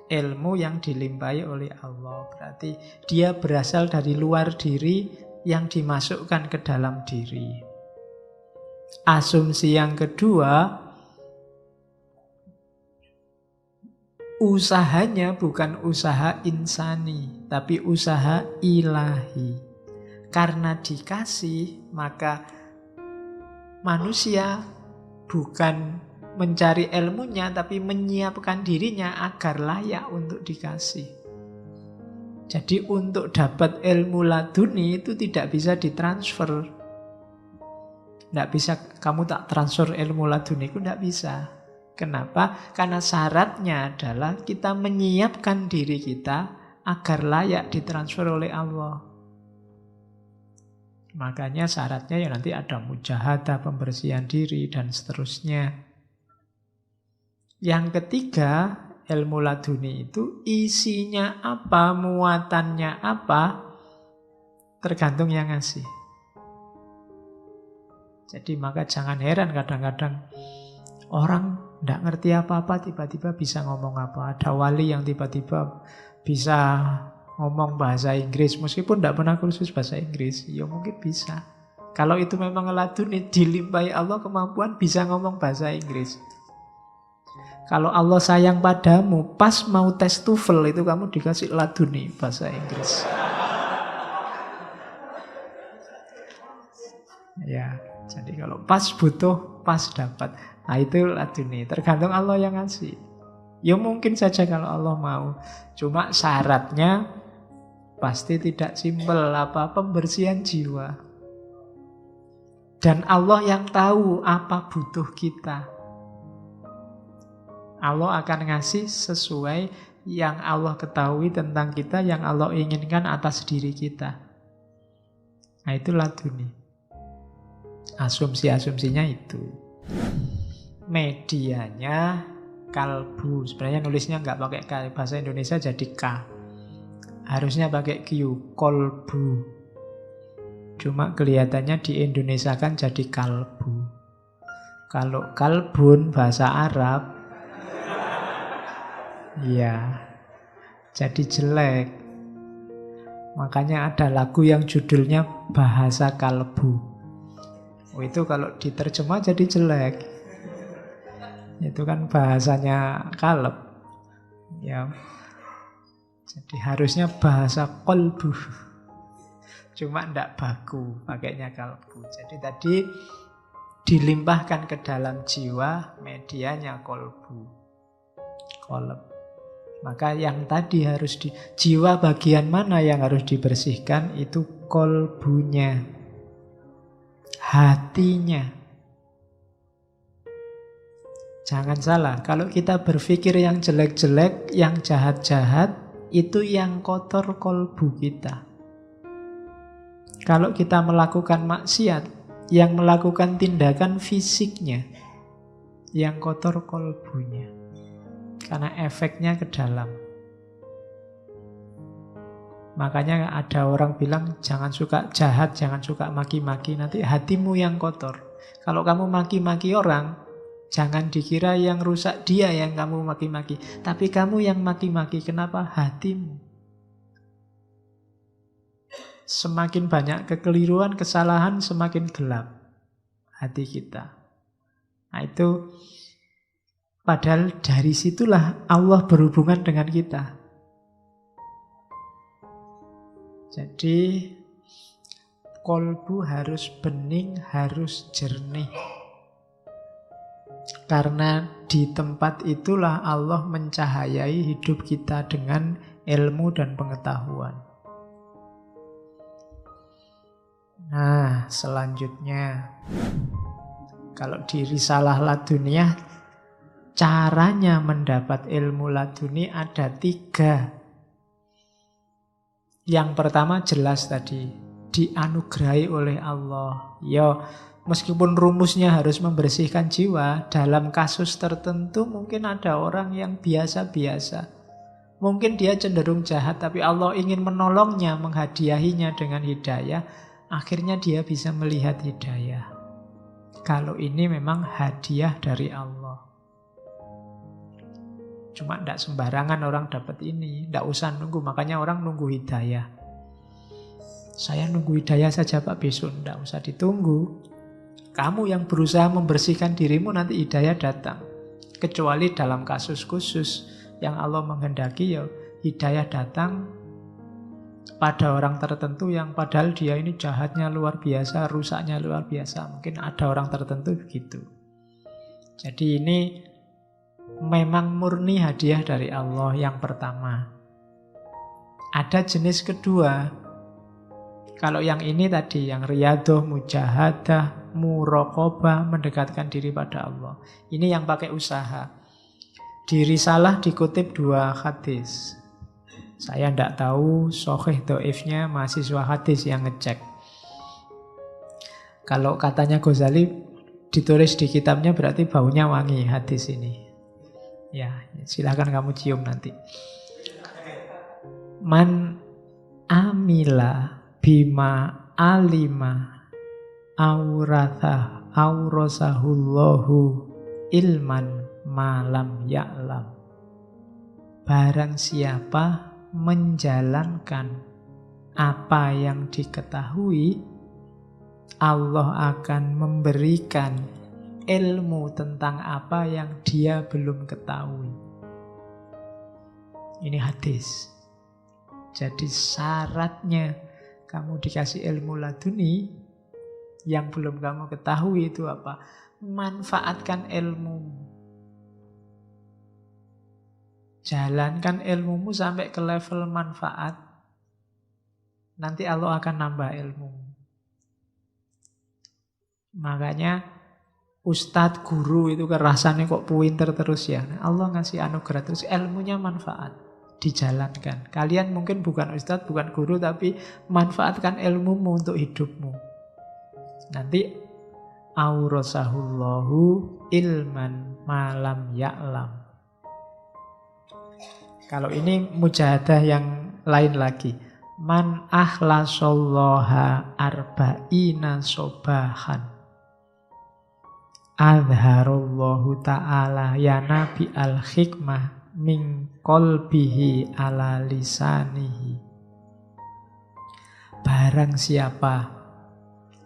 ilmu yang dilimpahi oleh Allah. Berarti dia berasal dari luar diri yang dimasukkan ke dalam diri. Asumsi yang kedua, usahanya bukan usaha insani, tapi usaha ilahi. Karena dikasih, maka manusia bukan mencari ilmunya, tapi menyiapkan dirinya agar layak untuk dikasih. Jadi untuk dapat ilmu laduni itu tidak bisa ditransfer. Tidak bisa, kamu tak transfer ilmu laduni itu tidak bisa. Kenapa? Karena syaratnya adalah kita menyiapkan diri kita agar layak ditransfer oleh Allah. Makanya syaratnya ya nanti ada mujahadah, pembersihan diri, dan seterusnya. Yang ketiga, ilmu laduni itu isinya apa, muatannya apa, tergantung yang ngasih. Jadi maka jangan heran kadang-kadang orang tidak ngerti apa-apa tiba-tiba bisa ngomong apa. Ada wali yang tiba-tiba bisa ngomong bahasa Inggris meskipun tidak pernah kursus bahasa Inggris. Ya mungkin bisa. Kalau itu memang laduni, dilimpahi Allah kemampuan bisa ngomong bahasa Inggris. Kalau Allah sayang padamu, pas mau tes TOEFL itu kamu dikasih laduni bahasa Inggris. Ya, jadi kalau pas butuh, pas dapat. Nah itu laduni, tergantung Allah yang ngasih. Ya mungkin saja kalau Allah mau. Cuma syaratnya pasti tidak simpel, pembersihan jiwa. Dan Allah yang tahu apa butuh kita. Allah akan ngasih sesuai yang Allah ketahui tentang kita, yang Allah inginkan atas diri kita. Nah itu laduni. Asumsi-asumsinya itu. Medianya kalbu. Sebenarnya nulisnya nggak pakai K, bahasa Indonesia jadi K. Harusnya pakai Q, kolbu. Cuma kelihatannya di Indonesia kan jadi kalbu. Kalau kalbun bahasa Arab, ya, jadi jelek. Makanya ada lagu yang judulnya Bahasa Kalbu. Oh, itu kalau diterjemah jadi jelek. Itu kan bahasanya kalb. Ya. Jadi harusnya bahasa kolbu. Cuma ndak baku pakainya kalbu. Jadi tadi dilimpahkan ke dalam jiwa, medianya kolbu. Kolb. Maka yang tadi harus jiwa bagian mana yang harus dibersihkan? Itu kolbunya, hatinya. Jangan salah, kalau kita berpikir yang jelek-jelek, yang jahat-jahat, itu yang kotor kolbu kita. Kalau kita melakukan maksiat, yang melakukan tindakan fisiknya, yang kotor kolbunya. Karena efeknya ke dalam. Makanya ada orang bilang jangan suka jahat, jangan suka maki-maki, nanti hatimu yang kotor. Kalau kamu maki-maki orang, jangan dikira yang rusak dia yang kamu maki-maki, tapi kamu yang maki-maki. Kenapa? Hatimu. Semakin banyak kekeliruan, kesalahan, semakin gelap hati kita. Nah itu, padahal dari situlah Allah berhubungan dengan kita. Jadi kolbu harus bening, harus jernih. Karena di tempat itulah Allah mencahayai hidup kita dengan ilmu dan pengetahuan. Nah, selanjutnya, kalau di Risalah Laduniyah, caranya mendapat ilmu laduni ada 3. Yang pertama jelas tadi, dianugerahi oleh Allah. Ya, meskipun rumusnya harus membersihkan jiwa, dalam kasus tertentu mungkin ada orang yang biasa-biasa. Mungkin dia cenderung jahat, tapi Allah ingin menolongnya, menghadiahinya dengan hidayah. Akhirnya dia bisa melihat hidayah. Kalau ini memang hadiah dari Allah. Cuma tidak sembarangan orang dapat ini. Tidak usah nunggu, makanya orang nunggu hidayah. Saya nunggu hidayah saja Pak besok, tidak usah ditunggu. Kamu yang berusaha membersihkan dirimu, nanti hidayah datang. Kecuali dalam kasus khusus yang Allah menghendaki, ya hidayah datang pada orang tertentu yang padahal dia ini jahatnya luar biasa, rusaknya luar biasa. Mungkin ada orang tertentu begitu. Jadi ini memang murni hadiah dari Allah yang pertama. Ada jenis kedua. Kalau yang ini tadi, yang riyadah, mujahadah, muraqabah, mendekatkan diri pada Allah. Ini yang pakai usaha. Di Risalah dikutip 2 hadis. Saya tidak tahu sahih dhaifnya, mahasiswa hadis yang ngecek. Kalau katanya Ghazali ditulis di kitabnya berarti baunya wangi hadis ini. Ya, silakan kamu cium nanti. Man amila bima alima aurasahullahu ilman malam ya'lam. Barang siapa menjalankan apa yang diketahui, Allah akan memberikan ilmu tentang apa yang dia belum ketahui. Ini hadis. Jadi syaratnya kamu dikasih ilmu laduni yang belum kamu ketahui itu apa? Manfaatkan ilmu. Jalankan ilmumu sampai ke level manfaat. Nanti Allah akan nambah ilmu. Makanya ustadz, guru itu kerasannya kok pinter terus ya. Allah ngasih anugerah terus, ilmunya manfaat. Dijalankan. Kalian mungkin bukan ustadz, bukan guru, tapi manfaatkan ilmumu untuk hidupmu. Nanti aurasahullahu ilman malam ya'lam. Kalau ini mujahadah yang lain lagi. Man akhlasallaha arba'ina sobahan adharallahu ta'ala ya nabi al-hikmah min qalbihi ala lisanihi. Barang siapa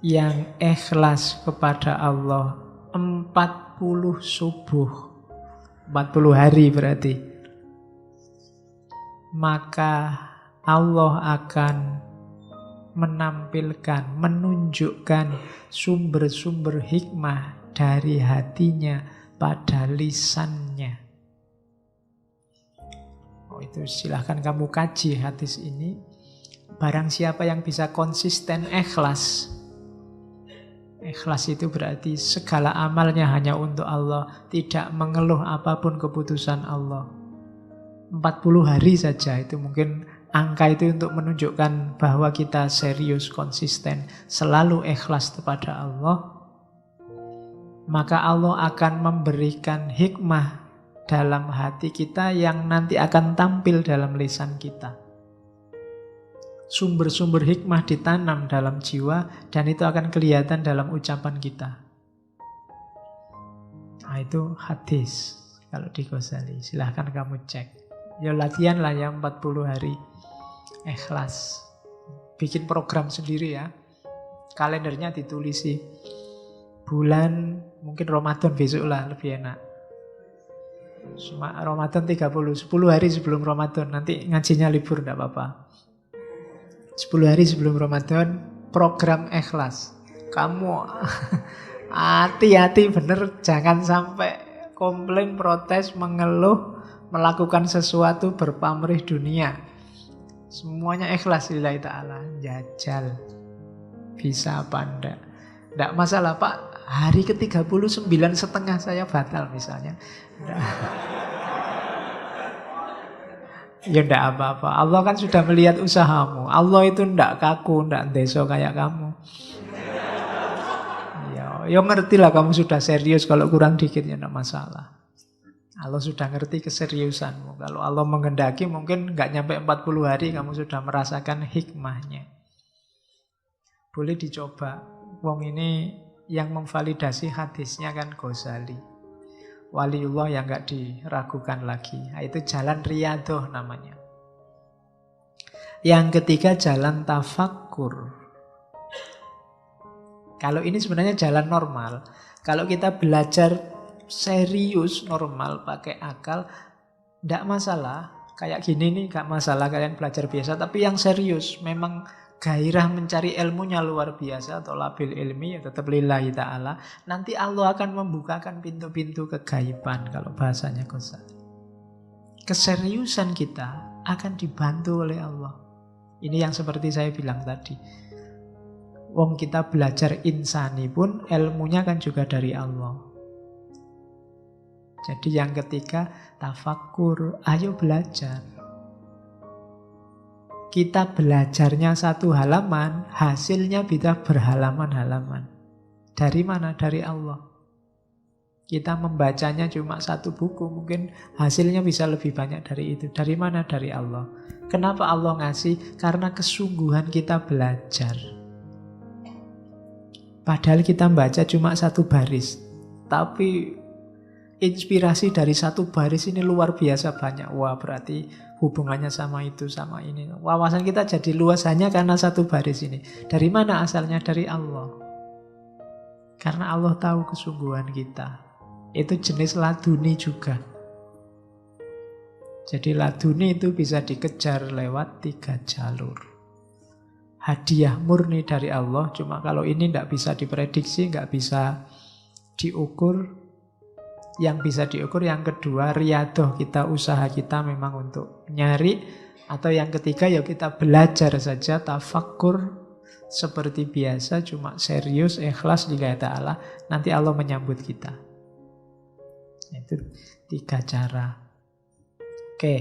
yang ikhlas kepada Allah 40 subuh, 40 hari berarti, maka Allah akan menampilkan, menunjukkan sumber-sumber hikmah dari hatinya pada lisannya. Oh, itu silahkan kamu kaji hadis ini. Barang siapa yang bisa konsisten ikhlas. Ikhlas itu berarti segala amalnya hanya untuk Allah, tidak mengeluh apapun keputusan Allah. 40 hari saja itu mungkin angka itu untuk menunjukkan bahwa kita serius, konsisten, selalu ikhlas kepada Allah. Maka Allah akan memberikan hikmah dalam hati kita yang nanti akan tampil dalam lisan kita. Sumber-sumber hikmah ditanam dalam jiwa dan itu akan kelihatan dalam ucapan kita. Nah, itu hadis kalau di Ghazali. Silahkan kamu cek. Ya latihan lah ya 40 hari. Ikhlas. Bikin program sendiri ya. Kalendernya ditulisi. Bulan mungkin Ramadan besok lah lebih enak. Cuma Ramadan 30, 10 hari sebelum Ramadan. Nanti ngajinya libur enggak apa-apa. 10 hari sebelum Ramadan program ikhlas. Kamu Hati-hati bener, jangan sampai komplain, protes, mengeluh, melakukan sesuatu berpamrih dunia. Semuanya ikhlas lillahi ta'ala. Jajal. Bisa apa enggak? Enggak masalah Pak, hari ke-39 setengah saya batal misalnya. Enggak. Ya enggak apa-apa. Allah kan sudah melihat usahamu. Allah itu enggak kaku, enggak ndeso kayak kamu. Ya ngerti lah kamu sudah serius. Kalau kurang dikit ya enggak masalah. Allah sudah ngerti keseriusanmu. Kalau Allah menghendaki mungkin enggak nyampe 40 hari kamu sudah merasakan hikmahnya. Boleh dicoba. Wong ini yang memvalidasi hadisnya kan Ghazali. Waliullah yang enggak diragukan lagi. Itu jalan riyadhah namanya. Yang ketiga jalan tafakkur. Kalau ini sebenarnya jalan normal. Kalau kita belajar serius normal pakai akal, tidak masalah. Kayak gini nih gak masalah kalian belajar biasa. Tapi yang serius memang gairah mencari ilmunya luar biasa atau labil ilmi ya tetap lillahi ta'ala. Nanti Allah akan membukakan pintu-pintu kegaiban kalau bahasanya Ghazali. Keseriusan kita akan dibantu oleh Allah. Ini yang seperti saya bilang tadi. Wong kita belajar insani pun ilmunya kan juga dari Allah. Jadi yang ketiga tafakkur, ayo belajar. Kita belajarnya satu halaman, hasilnya bisa berhalaman-halaman. Dari mana? Dari Allah. Kita membacanya cuma satu buku, mungkin hasilnya bisa lebih banyak dari itu. Dari mana? Dari Allah. Kenapa Allah ngasih? Karena kesungguhan kita belajar. Padahal kita baca cuma satu baris, tapi inspirasi dari satu baris ini luar biasa banyak. Wah, berarti hubungannya sama itu, sama ini. Wawasan kita jadi luas hanya karena satu baris ini. Dari mana asalnya? Dari Allah. Karena Allah tahu kesungguhan kita. Itu jenis laduni juga. Jadi laduni itu bisa dikejar lewat 3 jalur. Hadiah murni dari Allah, cuma kalau ini tidak bisa diprediksi, nggak bisa diukur. Yang bisa diukur yang kedua, riyadhah kita, usaha kita memang untuk nyari. Atau yang ketiga ya kita belajar saja, tafakkur seperti biasa, cuma serius, ikhlas lillahi ta'ala. Nanti Allah menyambut kita. Itu 3 cara. Oke.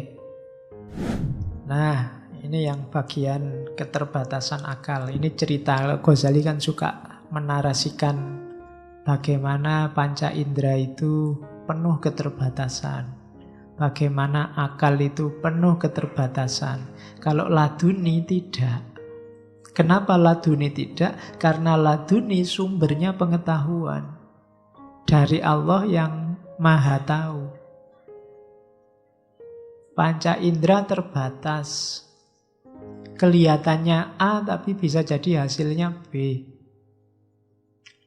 Nah, ini yang bagian keterbatasan akal. Ini cerita Ghazali kan suka menarasikan bagaimana panca indera itu penuh keterbatasan. Bagaimana akal itu penuh keterbatasan. Kalau laduni tidak. Kenapa laduni tidak? Karena laduni sumbernya pengetahuan dari Allah yang Maha Tahu. Panca indera terbatas. Kelihatannya A tapi bisa jadi hasilnya B.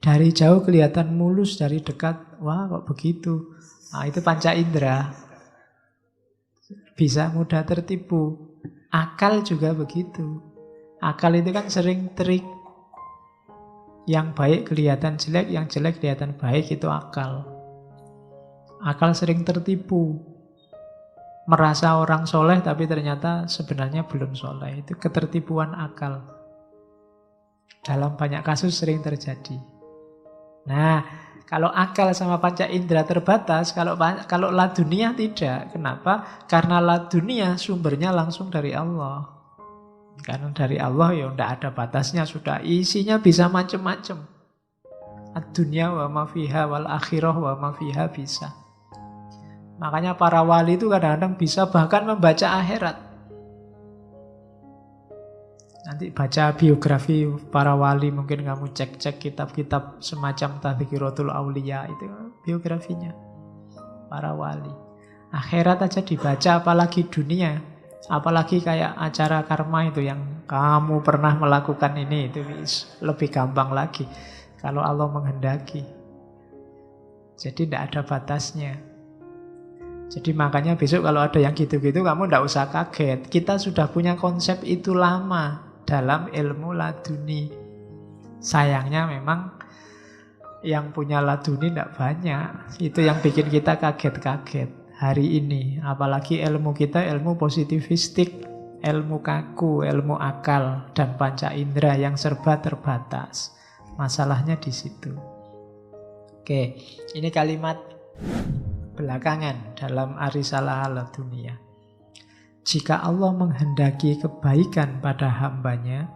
Dari jauh kelihatan mulus, dari dekat wah kok begitu. Nah, itu panca indera. Bisa mudah tertipu. Akal juga begitu. Akal itu kan sering trik. Yang baik kelihatan jelek, yang jelek kelihatan baik, itu akal. Akal sering tertipu. Merasa orang soleh tapi ternyata sebenarnya belum soleh. Itu ketertipuan akal. Dalam banyak kasus sering terjadi. Nah, kalau akal sama panca indera terbatas, kalau ladunia tidak. Kenapa? Karena ladunia sumbernya langsung dari Allah. Karena dari Allah ya tidak ada batasnya, sudah isinya bisa macam-macam. Ad-dunya wa ma fiha wal akhirah wa ma fiha bisa. Makanya para wali itu kadang-kadang bisa bahkan membaca akhirat. Nanti baca biografi para wali, mungkin kamu cek-cek kitab-kitab semacam Tadhkiratul Auliya, itu biografinya para wali. Akhirat aja dibaca, apalagi dunia. Apalagi kayak acara karma itu yang kamu pernah melakukan ini, itu lebih gampang lagi kalau Allah menghendaki. Jadi tidak ada batasnya. Jadi makanya besok kalau ada yang gitu-gitu kamu tidak usah kaget. Kita sudah punya konsep itu lama dalam ilmu laduni. Sayangnya memang Yang punya laduni tidak banyak. Itu yang bikin kita kaget-kaget hari ini. Apalagi ilmu kita ilmu positivistik, ilmu kaku, ilmu akal, dan panca indera yang serba terbatas. Masalahnya di situ. Oke, ini kalimat belakangan dalam Arisalah Ladunia. Jika Allah menghendaki kebaikan pada hambanya,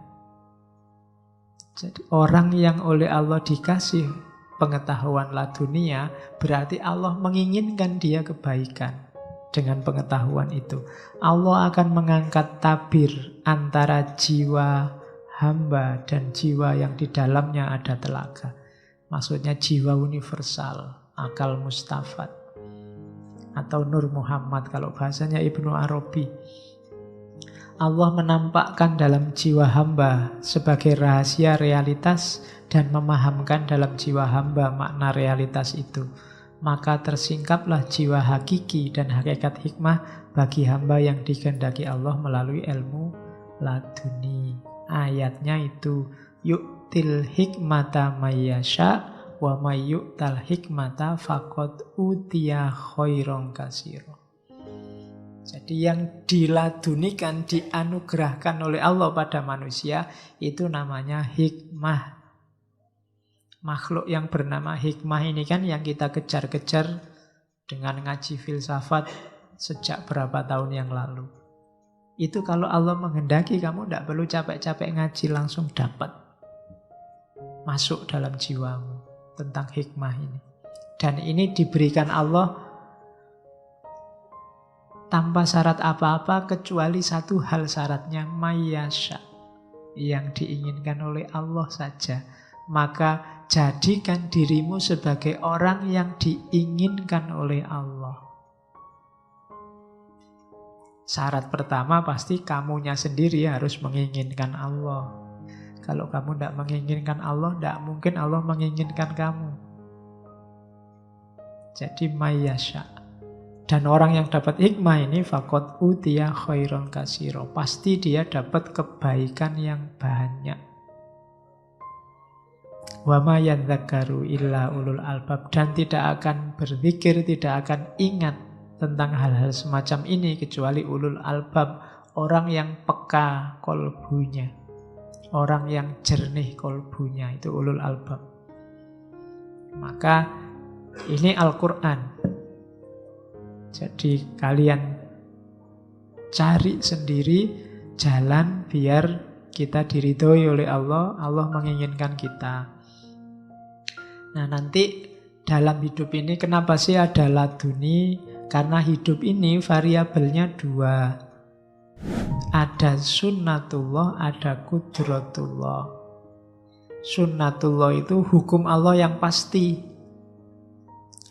jadi orang yang oleh Allah dikasih pengetahuan ladunia, berarti Allah menginginkan dia kebaikan dengan pengetahuan itu. Allah akan mengangkat tabir antara jiwa hamba dan jiwa yang di dalamnya ada telaga. Maksudnya jiwa universal, akal mustafad, atau Nur Muhammad kalau bahasanya Ibnu Arabi. Allah menampakkan dalam jiwa hamba sebagai rahasia realitas dan memahamkan dalam jiwa hamba makna realitas itu. Maka tersingkaplah jiwa hakiki dan hakikat hikmah bagi hamba yang dikehendaki Allah melalui ilmu laduni. Ayatnya itu, yu'til hikmata mayyasha wa may yu'tal hikmata faqad utiya khairon katsira. Jadi yang diladunikan, dianugerahkan oleh Allah pada manusia itu namanya hikmah. Makhluk yang bernama hikmah ini kan yang kita kejar-kejar dengan ngaji filsafat sejak berapa tahun yang lalu. Itu kalau Allah menghendaki kamu tidak perlu capek-capek ngaji, langsung dapat. Masuk dalam jiwamu tentang hikmah ini. Dan ini diberikan Allah tanpa syarat apa-apa kecuali satu hal syaratnya, mayyasha, yang diinginkan oleh Allah saja. Maka jadikan dirimu sebagai orang yang diinginkan oleh Allah. Syarat pertama pasti kamunya sendiri harus menginginkan Allah. Kalau kamu tidak menginginkan Allah, tidak mungkin Allah menginginkan kamu. Jadi mayyasha. Dan orang yang dapat hikmah ini faqad utiya khairon katsira. Pasti dia dapat kebaikan yang banyak. Wa ma yadzakkaru illa ulul albab. Dan tidak akan berzikir, tidak akan ingat tentang hal-hal semacam ini kecuali ulul albab, orang yang peka kolbunya, orang yang jernih kolbunya, itu ulul albab. Maka ini Al-Quran. Jadi kalian cari sendiri jalan biar kita diridhoi oleh Allah, Allah menginginkan kita. Nah nanti dalam hidup ini kenapa sih ada laduni? Karena hidup ini variabelnya dua. Ada sunnatullah, ada kudratullah. Sunnatullah itu hukum Allah yang pasti.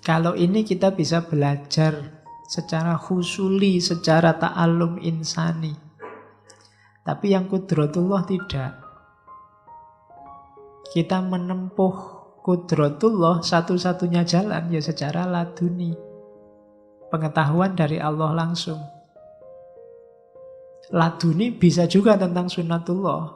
Kalau ini kita bisa belajar secara khusuli, secara ta'allum insani. Tapi yang kudratullah tidak. Kita menempuh kudratullah satu-satunya jalan ya secara laduni. Pengetahuan dari Allah langsung. Laduni bisa juga tentang sunnatullah,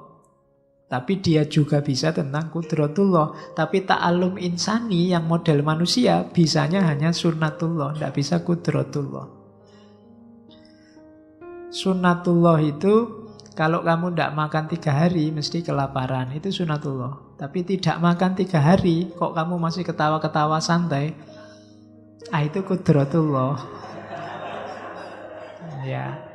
tapi dia juga bisa tentang kudratullah. Tapi ta'allum insani yang model manusia bisanya hanya sunnatullah, tidak bisa kudratullah. Sunnatullah itu kalau kamu tidak makan 3 hari mesti kelaparan, itu sunnatullah. Tapi tidak makan 3 hari kok kamu masih ketawa-ketawa santai, itu kudratullah. Ya.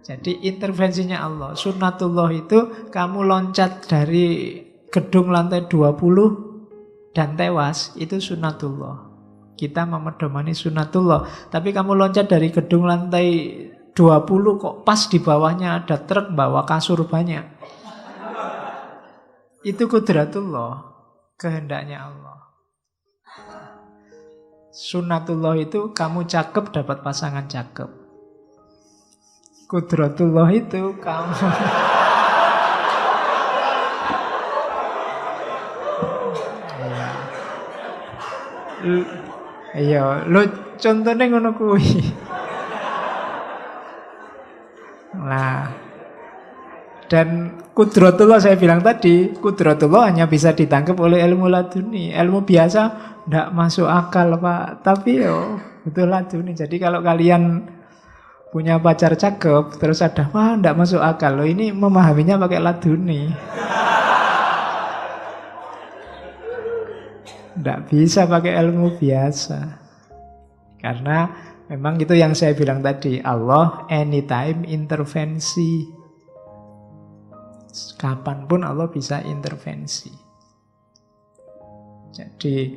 Jadi intervensinya Allah. Sunnatullah itu kamu loncat dari gedung lantai 20 dan tewas, itu sunnatullah. Kita memedomani sunnatullah. Tapi kamu loncat dari gedung lantai 20 kok pas di bawahnya ada truk bawa kasur banyak, itu kudratullah, kehendaknya Allah. Sunnatullah itu kamu cakep dapat pasangan cakep. Kudratullah itu kamu iya, lu contohnya ngono kuwi. Nah, dan Kudratullah saya bilang tadi, kudratullah hanya bisa ditangkap oleh ilmu laduni. Ilmu biasa tidak masuk akal Pak. Tapi betul laduni. Jadi kalau kalian punya pacar cakep, terus ada, wah tidak masuk akal. Loh ini memahaminya pakai laduni. Tidak bisa pakai ilmu biasa. Karena memang itu yang saya bilang tadi, Allah anytime intervensi. Kapanpun Allah bisa intervensi. Jadi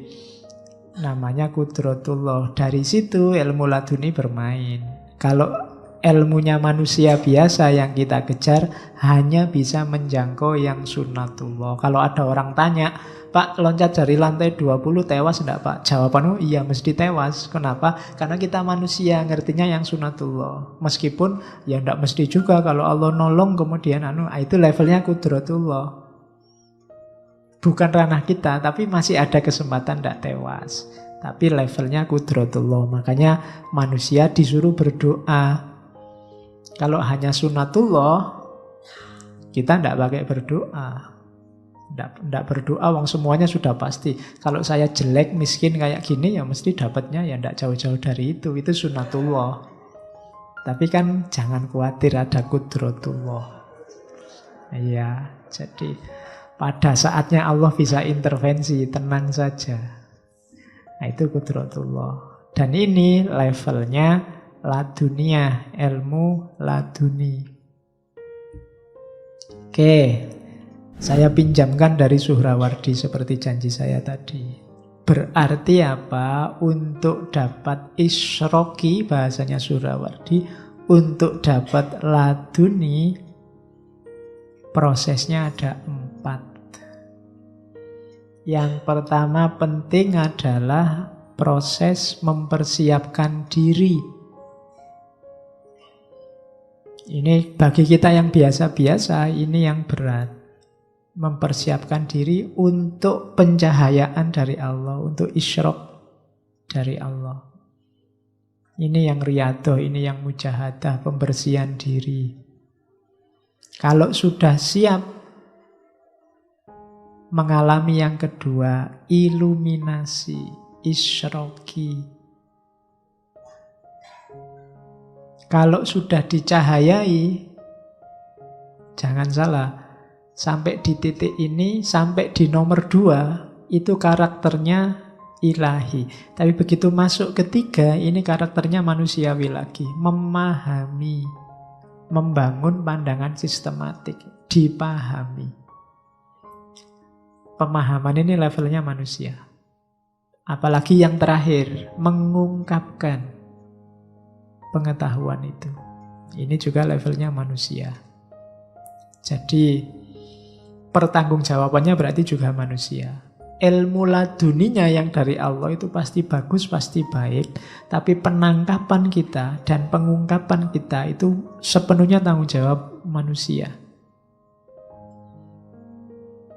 namanya kudratullah. Dari situ ilmu laduni bermain. Kalau ilmunya manusia biasa yang kita kejar hanya bisa menjangkau yang sunnatullah. Kalau ada orang tanya, Pak loncat dari lantai 20 tewas enggak Pak? Jawabanmu iya mesti tewas. Kenapa? Karena kita manusia ngertinya yang sunatullah. Meskipun ya enggak mesti juga kalau Allah nolong kemudian itu levelnya kudratullah. Bukan ranah kita tapi masih ada kesempatan enggak tewas. Tapi levelnya kudratullah. Makanya manusia disuruh berdoa. Kalau hanya sunatullah kita enggak pakai berdoa. Tidak berdoa, wong semuanya sudah pasti. Kalau saya jelek, miskin kayak gini, ya mesti dapatnya ya tidak jauh-jauh dari itu. Itu sunatullah. Tapi kan jangan khawatir, ada kudratullah. Iya, jadi pada saatnya Allah bisa intervensi, tenang saja. Nah itu kudratullah. Dan ini levelnya ladunia, ilmu laduni. Oke. Saya pinjamkan dari Suhrawardi seperti janji saya tadi. Berarti apa? Untuk dapat isroki, bahasanya Suhrawardi, untuk dapat laduni, prosesnya ada 4. Yang pertama penting adalah proses mempersiapkan diri. Ini bagi kita yang biasa-biasa, ini yang berat. Mempersiapkan diri untuk pencahayaan dari Allah, untuk isyrok dari Allah. Ini yang riyadhah, ini yang mujahadah, pembersihan diri. Kalau sudah siap mengalami yang kedua, iluminasi, isyroki. Kalau sudah dicahayai, jangan salah, sampai di titik ini, sampai di nomor 2, itu karakternya ilahi. Tapi begitu masuk ketiga, ini karakternya manusiawi lagi. Memahami, membangun pandangan sistematik, dipahami. Pemahaman ini levelnya manusia. Apalagi yang terakhir, mengungkapkan pengetahuan itu. Ini juga levelnya manusia. Jadi pertanggungjawabannya berarti juga manusia. Ilmu laduninya yang dari Allah itu pasti bagus, pasti baik. Tapi penangkapan kita dan pengungkapan kita itu sepenuhnya tanggung jawab manusia.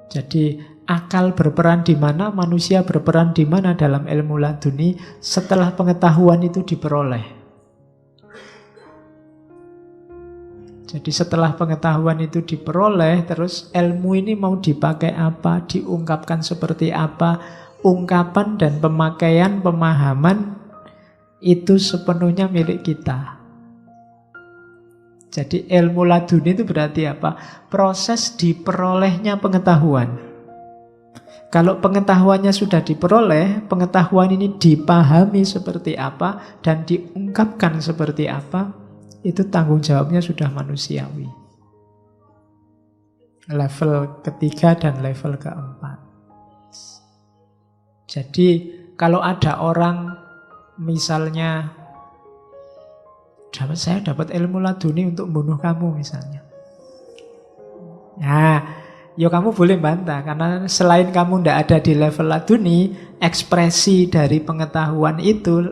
Jadi akal berperan di mana, manusia berperan di mana dalam ilmu laduni setelah pengetahuan itu diperoleh. Jadi setelah pengetahuan itu diperoleh, terus ilmu ini mau dipakai apa, diungkapkan seperti apa, ungkapan dan pemakaian, pemahaman itu sepenuhnya milik kita. Jadi ilmu laduni itu berarti apa? Proses diperolehnya pengetahuan. Kalau pengetahuannya sudah diperoleh, pengetahuan ini dipahami seperti apa dan diungkapkan seperti apa, itu tanggung jawabnya sudah manusiawi. Level ketiga dan level keempat. Jadi kalau ada orang misalnya, saya dapat ilmu laduni untuk membunuh kamu misalnya. Nah, ya kamu boleh bantah, karena selain kamu tidak ada di level laduni, ekspresi dari pengetahuan itu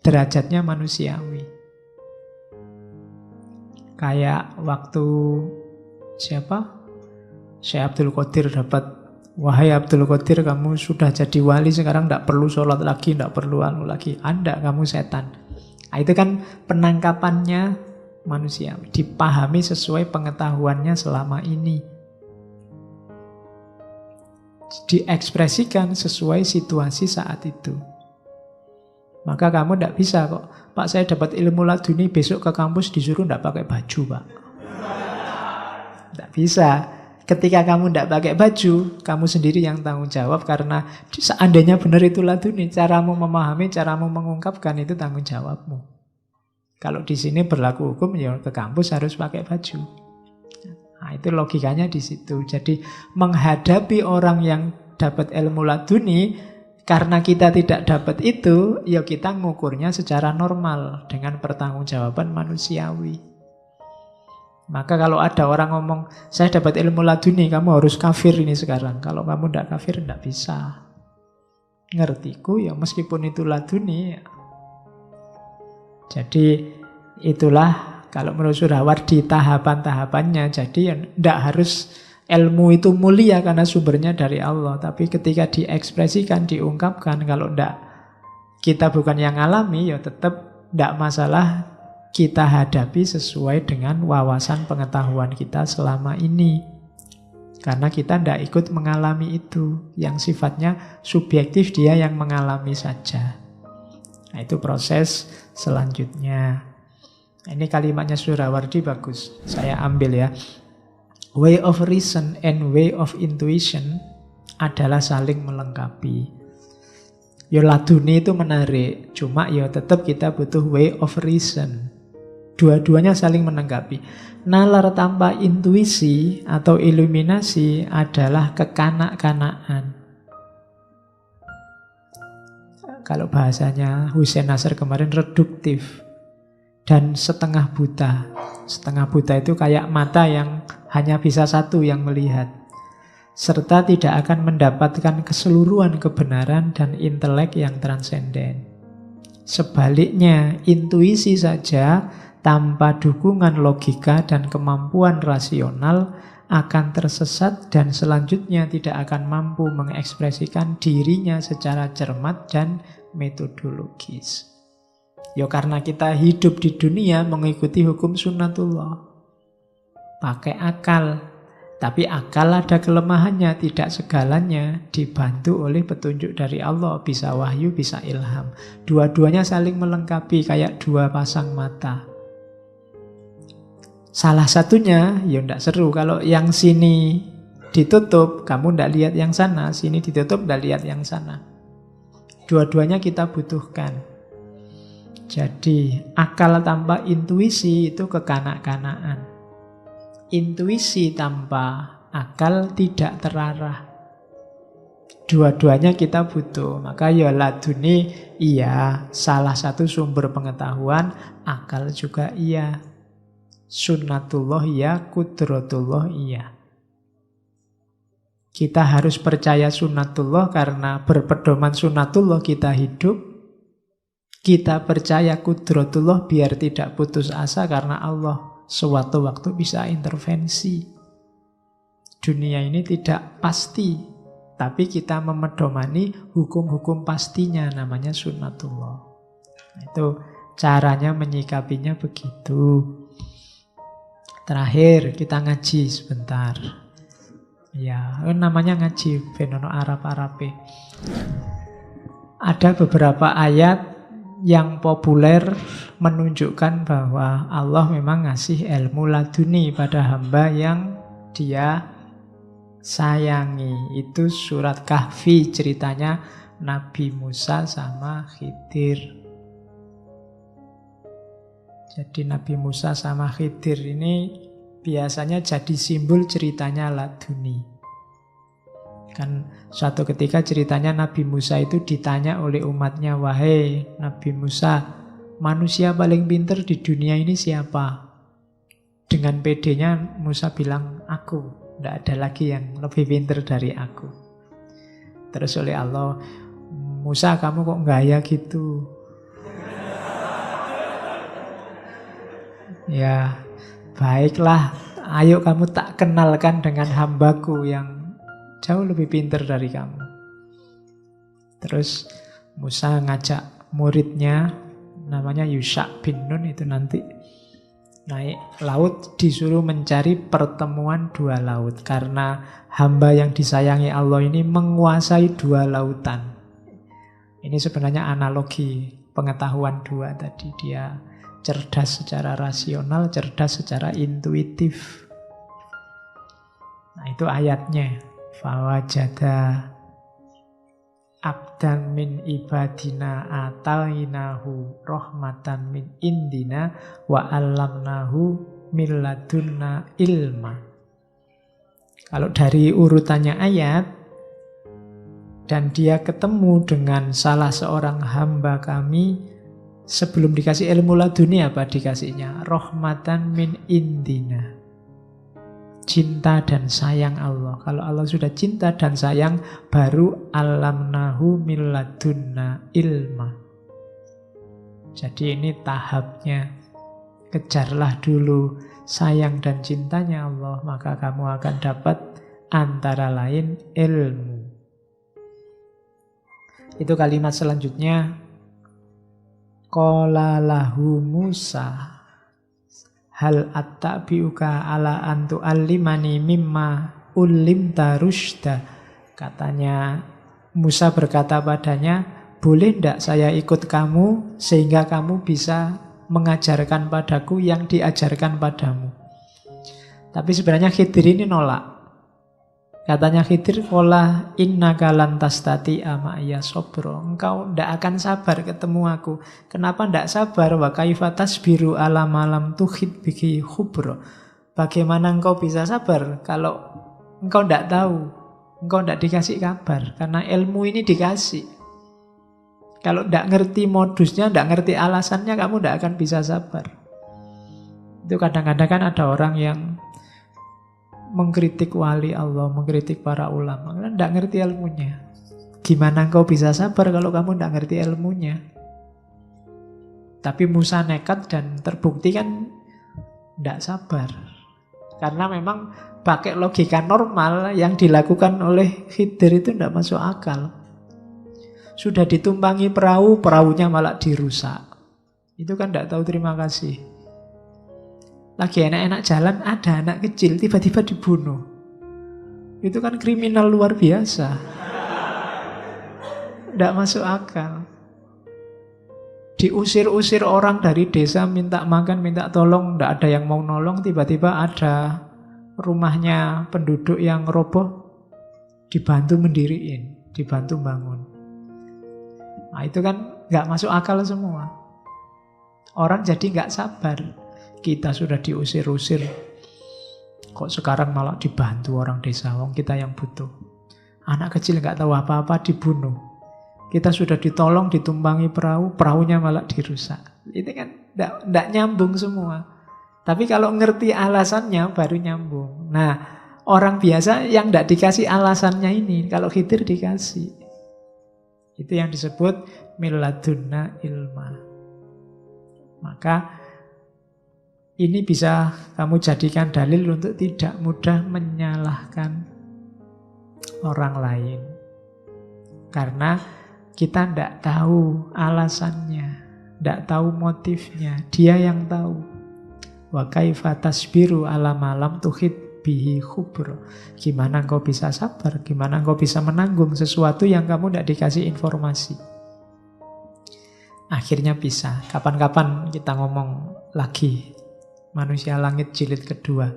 derajatnya manusiawi. Kayak waktu siapa? Syekh Abdul Qadir dapat, wahai Abdul Qadir, kamu sudah jadi wali, sekarang tidak perlu sholat lagi, tidak perlu anu lagi. Anda, kamu setan. Nah, itu kan penangkapannya manusia. Dipahami sesuai pengetahuannya selama ini. Diekspresikan sesuai situasi saat itu. Maka kamu tidak bisa kok, Pak saya dapat ilmu laduni, besok ke kampus disuruh tidak pakai baju Pak. Tidak bisa. Ketika kamu tidak pakai baju, kamu sendiri yang tanggung jawab. Karena seandainya benar itu laduni, caramu memahami, caramu mengungkapkan itu tanggung jawabmu. Kalau di sini berlaku hukum, ya ke kampus harus pakai baju. Nah, itu logikanya di situ. Jadi menghadapi orang yang dapat ilmu laduni, karena kita tidak dapat itu, ya kita ngukurnya secara normal dengan pertanggungjawaban manusiawi. Maka kalau ada orang ngomong, saya dapat ilmu laduni, kamu harus kafir ini sekarang. Kalau kamu tidak kafir, tidak bisa. Ngertiku ya meskipun itu laduni. Jadi itulah kalau menurut Suhrawardi tahapan-tahapannya. Jadi tidak harus ilmu itu mulia karena sumbernya dari Allah. Tapi ketika diekspresikan, diungkapkan, kalau tidak, kita bukan yang alami, ya tetap tidak masalah kita hadapi sesuai dengan wawasan pengetahuan kita selama ini. Karena kita tidak ikut mengalami itu. Yang sifatnya subjektif, dia yang mengalami saja. Nah, itu proses selanjutnya. Ini kalimatnya Suhrawardi bagus. Saya ambil ya. Way of reason and way of intuition adalah saling melengkapi. Ya laduni itu menarik, cuma ya tetap kita butuh way of reason. Dua-duanya saling melengkapi. Nalar tanpa intuisi atau iluminasi adalah kekanak-kanakan. Kalau bahasanya Hussein Nasr kemarin reduktif dan setengah buta. Setengah buta itu kayak mata yang hanya bisa satu yang melihat, serta tidak akan mendapatkan keseluruhan kebenaran dan intelek yang transenden. Sebaliknya, intuisi saja tanpa dukungan logika dan kemampuan rasional akan tersesat dan selanjutnya tidak akan mampu mengekspresikan dirinya secara cermat dan metodologis. Ya karena kita hidup di dunia mengikuti hukum sunnatullah. Pakai akal. Tapi akal ada kelemahannya, tidak segalanya dibantu oleh petunjuk dari Allah. Bisa wahyu, bisa ilham. Dua-duanya saling melengkapi kayak dua pasang mata. Salah satunya, ya tidak seru. Kalau yang sini ditutup, kamu tidak lihat yang sana. Sini ditutup, tidak lihat yang sana. Dua-duanya kita butuhkan. Jadi, akal tanpa intuisi itu kekanak-kanakan. Intuisi tanpa akal tidak terarah. Dua-duanya kita butuh. Maka ya laduni iya, salah satu sumber pengetahuan, akal juga iya. Sunnatullah iya, kudratullah iya. Kita harus percaya sunnatullah karena berpedoman sunnatullah kita hidup. Kita percaya kudratullah biar tidak putus asa karena Allah sewaktu waktu bisa intervensi. Dunia ini tidak pasti, tapi kita memedomani hukum-hukum pastinya, namanya sunnatullah. Itu caranya menyikapinya begitu. Terakhir kita ngaji sebentar. Ya, namanya ngaji Benono Arab-Arabe. Ada beberapa ayat yang populer menunjukkan bahwa Allah memang ngasih ilmu laduni pada hamba yang dia sayangi. Itu surat Kahfi, ceritanya Nabi Musa sama Khidir. Jadi Nabi Musa sama Khidir ini biasanya jadi simbol ceritanya laduni. Kan suatu ketika ceritanya Nabi Musa itu ditanya oleh umatnya, wahai Nabi Musa, manusia paling pintar di dunia ini siapa? Dengan pedenya Musa bilang, aku. Tidak ada lagi yang lebih pintar dari aku. Terus oleh Allah, Musa kamu kok gaya gitu? Ya, baiklah, ayo kamu tak kenalkan dengan hambaku yang jauh lebih pintar dari kamu. Terus Musa ngajak muridnya, namanya Yusha bin Nun itu nanti. Naik laut disuruh mencari pertemuan dua laut. Karena hamba yang disayangi Allah ini menguasai dua lautan. Ini sebenarnya analogi pengetahuan dua tadi. Dia cerdas secara rasional, cerdas secara intuitif. Nah itu ayatnya. Fawajada abdan min ibadina atainahu rahmatan min indina wa allamnahu min ladunna ilma. Kalau dari urutannya ayat, dan dia ketemu dengan salah seorang hamba kami, sebelum dikasih ilmu laduni apa dikasihnya? Rahmatan min indina. Cinta dan sayang Allah. Kalau Allah sudah cinta dan sayang, baru alamnahu min ladunna ilma. Jadi ini tahapnya. Kejarlah dulu sayang dan cintanya Allah, maka kamu akan dapat antara lain ilmu. Itu kalimat selanjutnya. Qala lahu Musa hal attabi'uka ala antu allimani mimma ullimta rusyda. Katanya Musa berkata padanya, boleh tidak saya ikut kamu sehingga kamu bisa mengajarkan padaku yang diajarkan padamu. Tapi sebenarnya Khidir ini nolak. Katanya Khidir, qala innaka lan tastati'a ma'iya sabra. Engkau tidak akan sabar ketemu aku. Kenapa tidak sabar? Wa kaifa tasbiru ala malam tuhid bihi khubra. Bagaimana engkau bisa sabar kalau engkau tidak tahu, engkau tidak dikasih kabar? Karena ilmu ini dikasih. Kalau tidak ngerti modusnya, tidak ngerti alasannya, kamu tidak akan bisa sabar. Itu kadang-kadang kan ada orang yang mengkritik wali Allah, mengkritik para ulama, karena tidak ngerti ilmunya. Gimana engkau bisa sabar kalau kamu tidak ngerti ilmunya? Tapi Musa nekat dan terbukti kan tidak sabar. Karena memang pakai logika normal yang dilakukan oleh Khidir itu tidak masuk akal. Sudah ditumpangi perahu, perahunya malah dirusak. Itu kan tidak tahu terima kasih. Lagi enak-enak jalan, ada anak kecil tiba-tiba dibunuh. Itu kan kriminal luar biasa. Tidak masuk akal. Diusir-usir orang dari desa, minta makan, minta tolong, tidak ada yang mau nolong. Tiba-tiba ada rumahnya penduduk yang roboh, dibantu mendiriin, dibantu bangun. Nah itu kan nggak masuk akal semua. Orang jadi nggak sabar. Kita sudah diusir-usir, kok sekarang malah dibantu orang desa, wong kita yang butuh. Anak kecil nggak tahu apa-apa dibunuh. Kita sudah ditolong, ditumpangi perahu, perahunya malah dirusak. Itu kan nggak nyambung semua. Tapi kalau ngerti alasannya baru nyambung. Nah, orang biasa yang nggak dikasih alasannya ini, kalau Khidir dikasih. Itu yang disebut miladunna ilma. Maka ini bisa kamu jadikan dalil untuk tidak mudah menyalahkan orang lain. Karena kita tidak tahu alasannya, tidak tahu motifnya, dia yang tahu. Wa kaifa tasbiru ala malam tuhid bihi khubra. Gimana engkau bisa sabar, gimana engkau bisa menanggung sesuatu yang kamu tidak dikasih informasi. Akhirnya bisa. Kapan-kapan kita ngomong lagi Manusia Langit jilid kedua.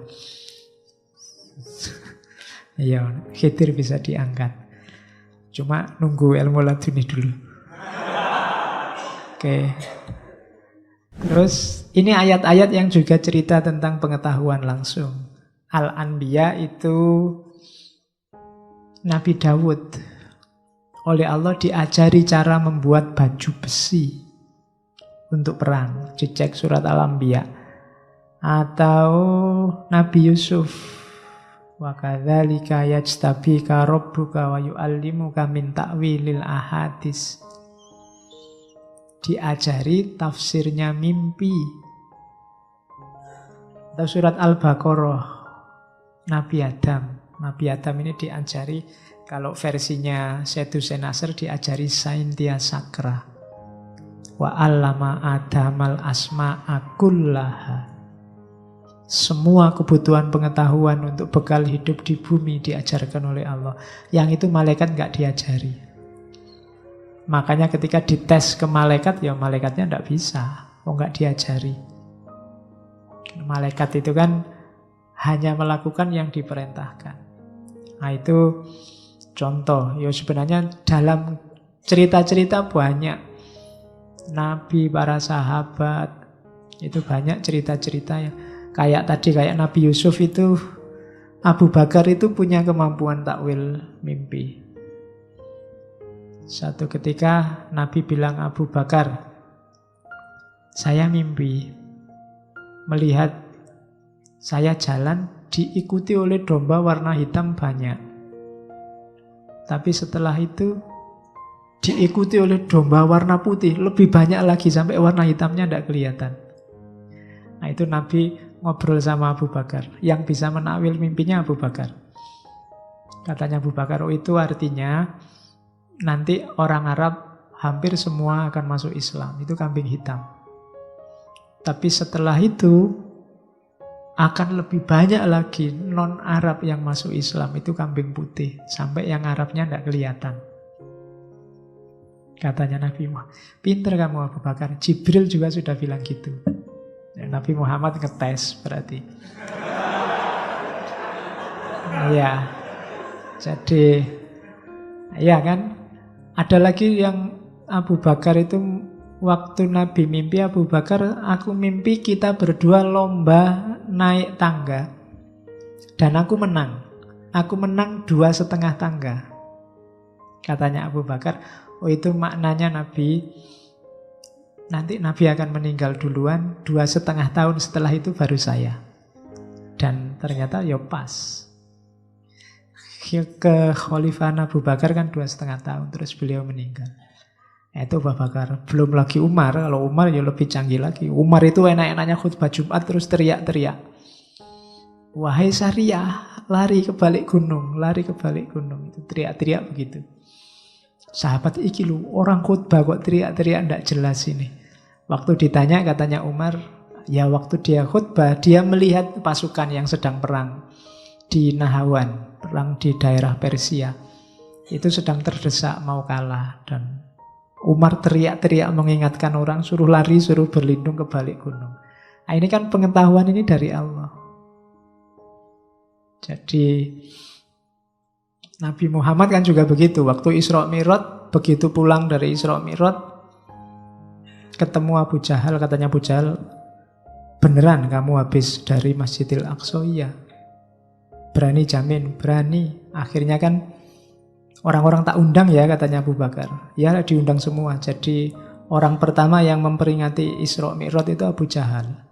Iya, Khidir bisa diangkat. Cuma nunggu ilmu laduni dulu. Oke. Terus ini ayat-ayat yang juga cerita tentang pengetahuan langsung. Al-Anbiya itu Nabi Dawud. Oleh Allah diajari cara membuat baju besi untuk perang. Dicek surat Al-Anbiya. Atau Nabi Yusuf, wa kadzalika yajtabika rabbuka wa yu'allimuka min ta'wilil ahadits. Diajari tafsirnya mimpi. Atau surat Al-Baqarah, Nabi Adam. Nabi Adam ini diajari, kalau versinya Syedhu Senasr diajari Saintia Sakra. Wa allama Adamal asma'a kullaha. Semua kebutuhan pengetahuan untuk bekal hidup di bumi diajarkan oleh Allah. Yang itu malaikat nggak diajari. Makanya ketika dites ke malaikat, ya malaikatnya nggak bisa. Nggak diajari. Malaikat itu kan hanya melakukan yang diperintahkan. Nah itu contoh. Ya sebenarnya dalam cerita-cerita banyak. Nabi, para sahabat, itu banyak cerita-cerita yang kayak tadi, kayak Nabi Yusuf itu, Abu Bakar itu punya kemampuan takwil mimpi. Satu ketika Nabi bilang, Abu Bakar, saya mimpi melihat saya jalan diikuti oleh domba warna hitam banyak. Tapi setelah itu diikuti oleh domba warna putih lebih banyak lagi sampai warna hitamnya tidak kelihatan. Nah itu Nabi ngobrol sama Abu Bakar. Yang bisa menakwil mimpinya Abu Bakar. Katanya Abu Bakar, oh itu artinya nanti orang Arab hampir semua akan masuk Islam. Itu kambing hitam. Tapi setelah itu akan lebih banyak lagi non-Arab yang masuk Islam. Itu kambing putih. Sampai yang Arabnya tidak kelihatan. Katanya Nabi Muhammad, pinter kamu Abu Bakar. Jibril juga sudah bilang gitu. Nabi Muhammad ngetes berarti. Ya. Jadi ya kan, ada lagi yang Abu Bakar itu waktu Nabi mimpi, Abu Bakar, aku mimpi kita berdua lomba naik tangga dan aku menang. Aku menang 2,5 tangga. Katanya Abu Bakar, oh itu maknanya Nabi, nanti Nabi akan meninggal duluan, 2,5 tahun setelah itu baru saya. Dan ternyata ya pas. Kekhalifahan Abu Bakar kan 2,5 tahun, terus beliau meninggal. Itu Abu Bakar. Belum lagi Umar, kalau Umar ya lebih canggih lagi. Umar itu enak-enaknya khutbah Jumat terus teriak-teriak. Wahai Syariah, lari ke balik gunung, lari ke balik gunung. Itu teriak-teriak begitu. Sahabat iki lu, orang khutbah kok teriak-teriak ndak jelas ini. Waktu ditanya katanya Umar, ya waktu dia khutbah dia melihat pasukan yang sedang perang di Nahawan, perang di daerah Persia. Itu sedang terdesak mau kalah dan Umar teriak-teriak mengingatkan orang suruh lari, suruh berlindung ke balik gunung. Nah, ini kan pengetahuan ini dari Allah. Jadi Nabi Muhammad kan juga begitu. Waktu Isra Mi'raj, begitu pulang dari Isra Mi'raj, ketemu Abu Jahal. Katanya Abu Jahal, beneran kamu habis dari Masjidil Aqsa? Iya. Berani jamin? Berani. Akhirnya kan orang-orang tak undang ya, katanya Abu Bakar. Ya diundang semua. Jadi orang pertama yang memperingati Isra Mi'raj itu Abu Jahal.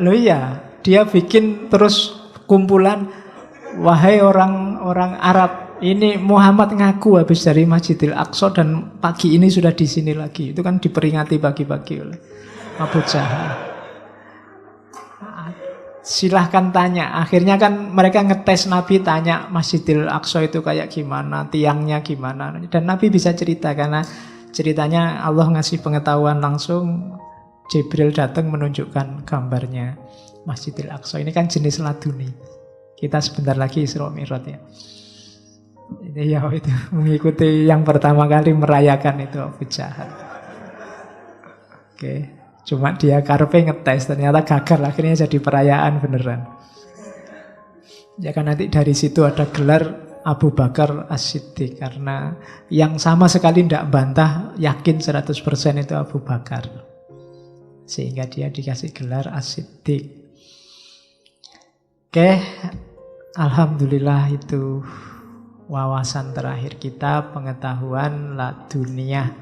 Loh iya, dia bikin terus kumpulan, wahai orang-orang Arab, ini Muhammad ngaku habis dari Masjidil Aqsa dan pagi ini sudah di sini lagi. Itu kan diperingati pagi-pagi oleh Abu Jahal. Silahkan tanya. Akhirnya kan mereka ngetes Nabi, tanya Masjidil Aqsa itu kayak gimana, tiangnya gimana. Dan Nabi bisa cerita karena ceritanya Allah ngasih pengetahuan langsung. Jibril datang menunjukkan gambarnya Masjidil Aqsa. Ini kan jenis laduni. Kita sebentar lagi Isra Mi'raj ya. Ini ya itu mengikuti yang pertama kali merayakan itu Abu Jahal. Oke, cuma dia karpe ngetes, ternyata gagal, akhirnya jadi perayaan beneran. Ya kan nanti dari situ ada gelar Abu Bakar As-Siddiq karena yang sama sekali tidak bantah, yakin 100% itu Abu Bakar. Sehingga dia dikasih gelar As-Siddiq. Oke, alhamdulillah itu wawasan terakhir kita, pengetahuan laduniah.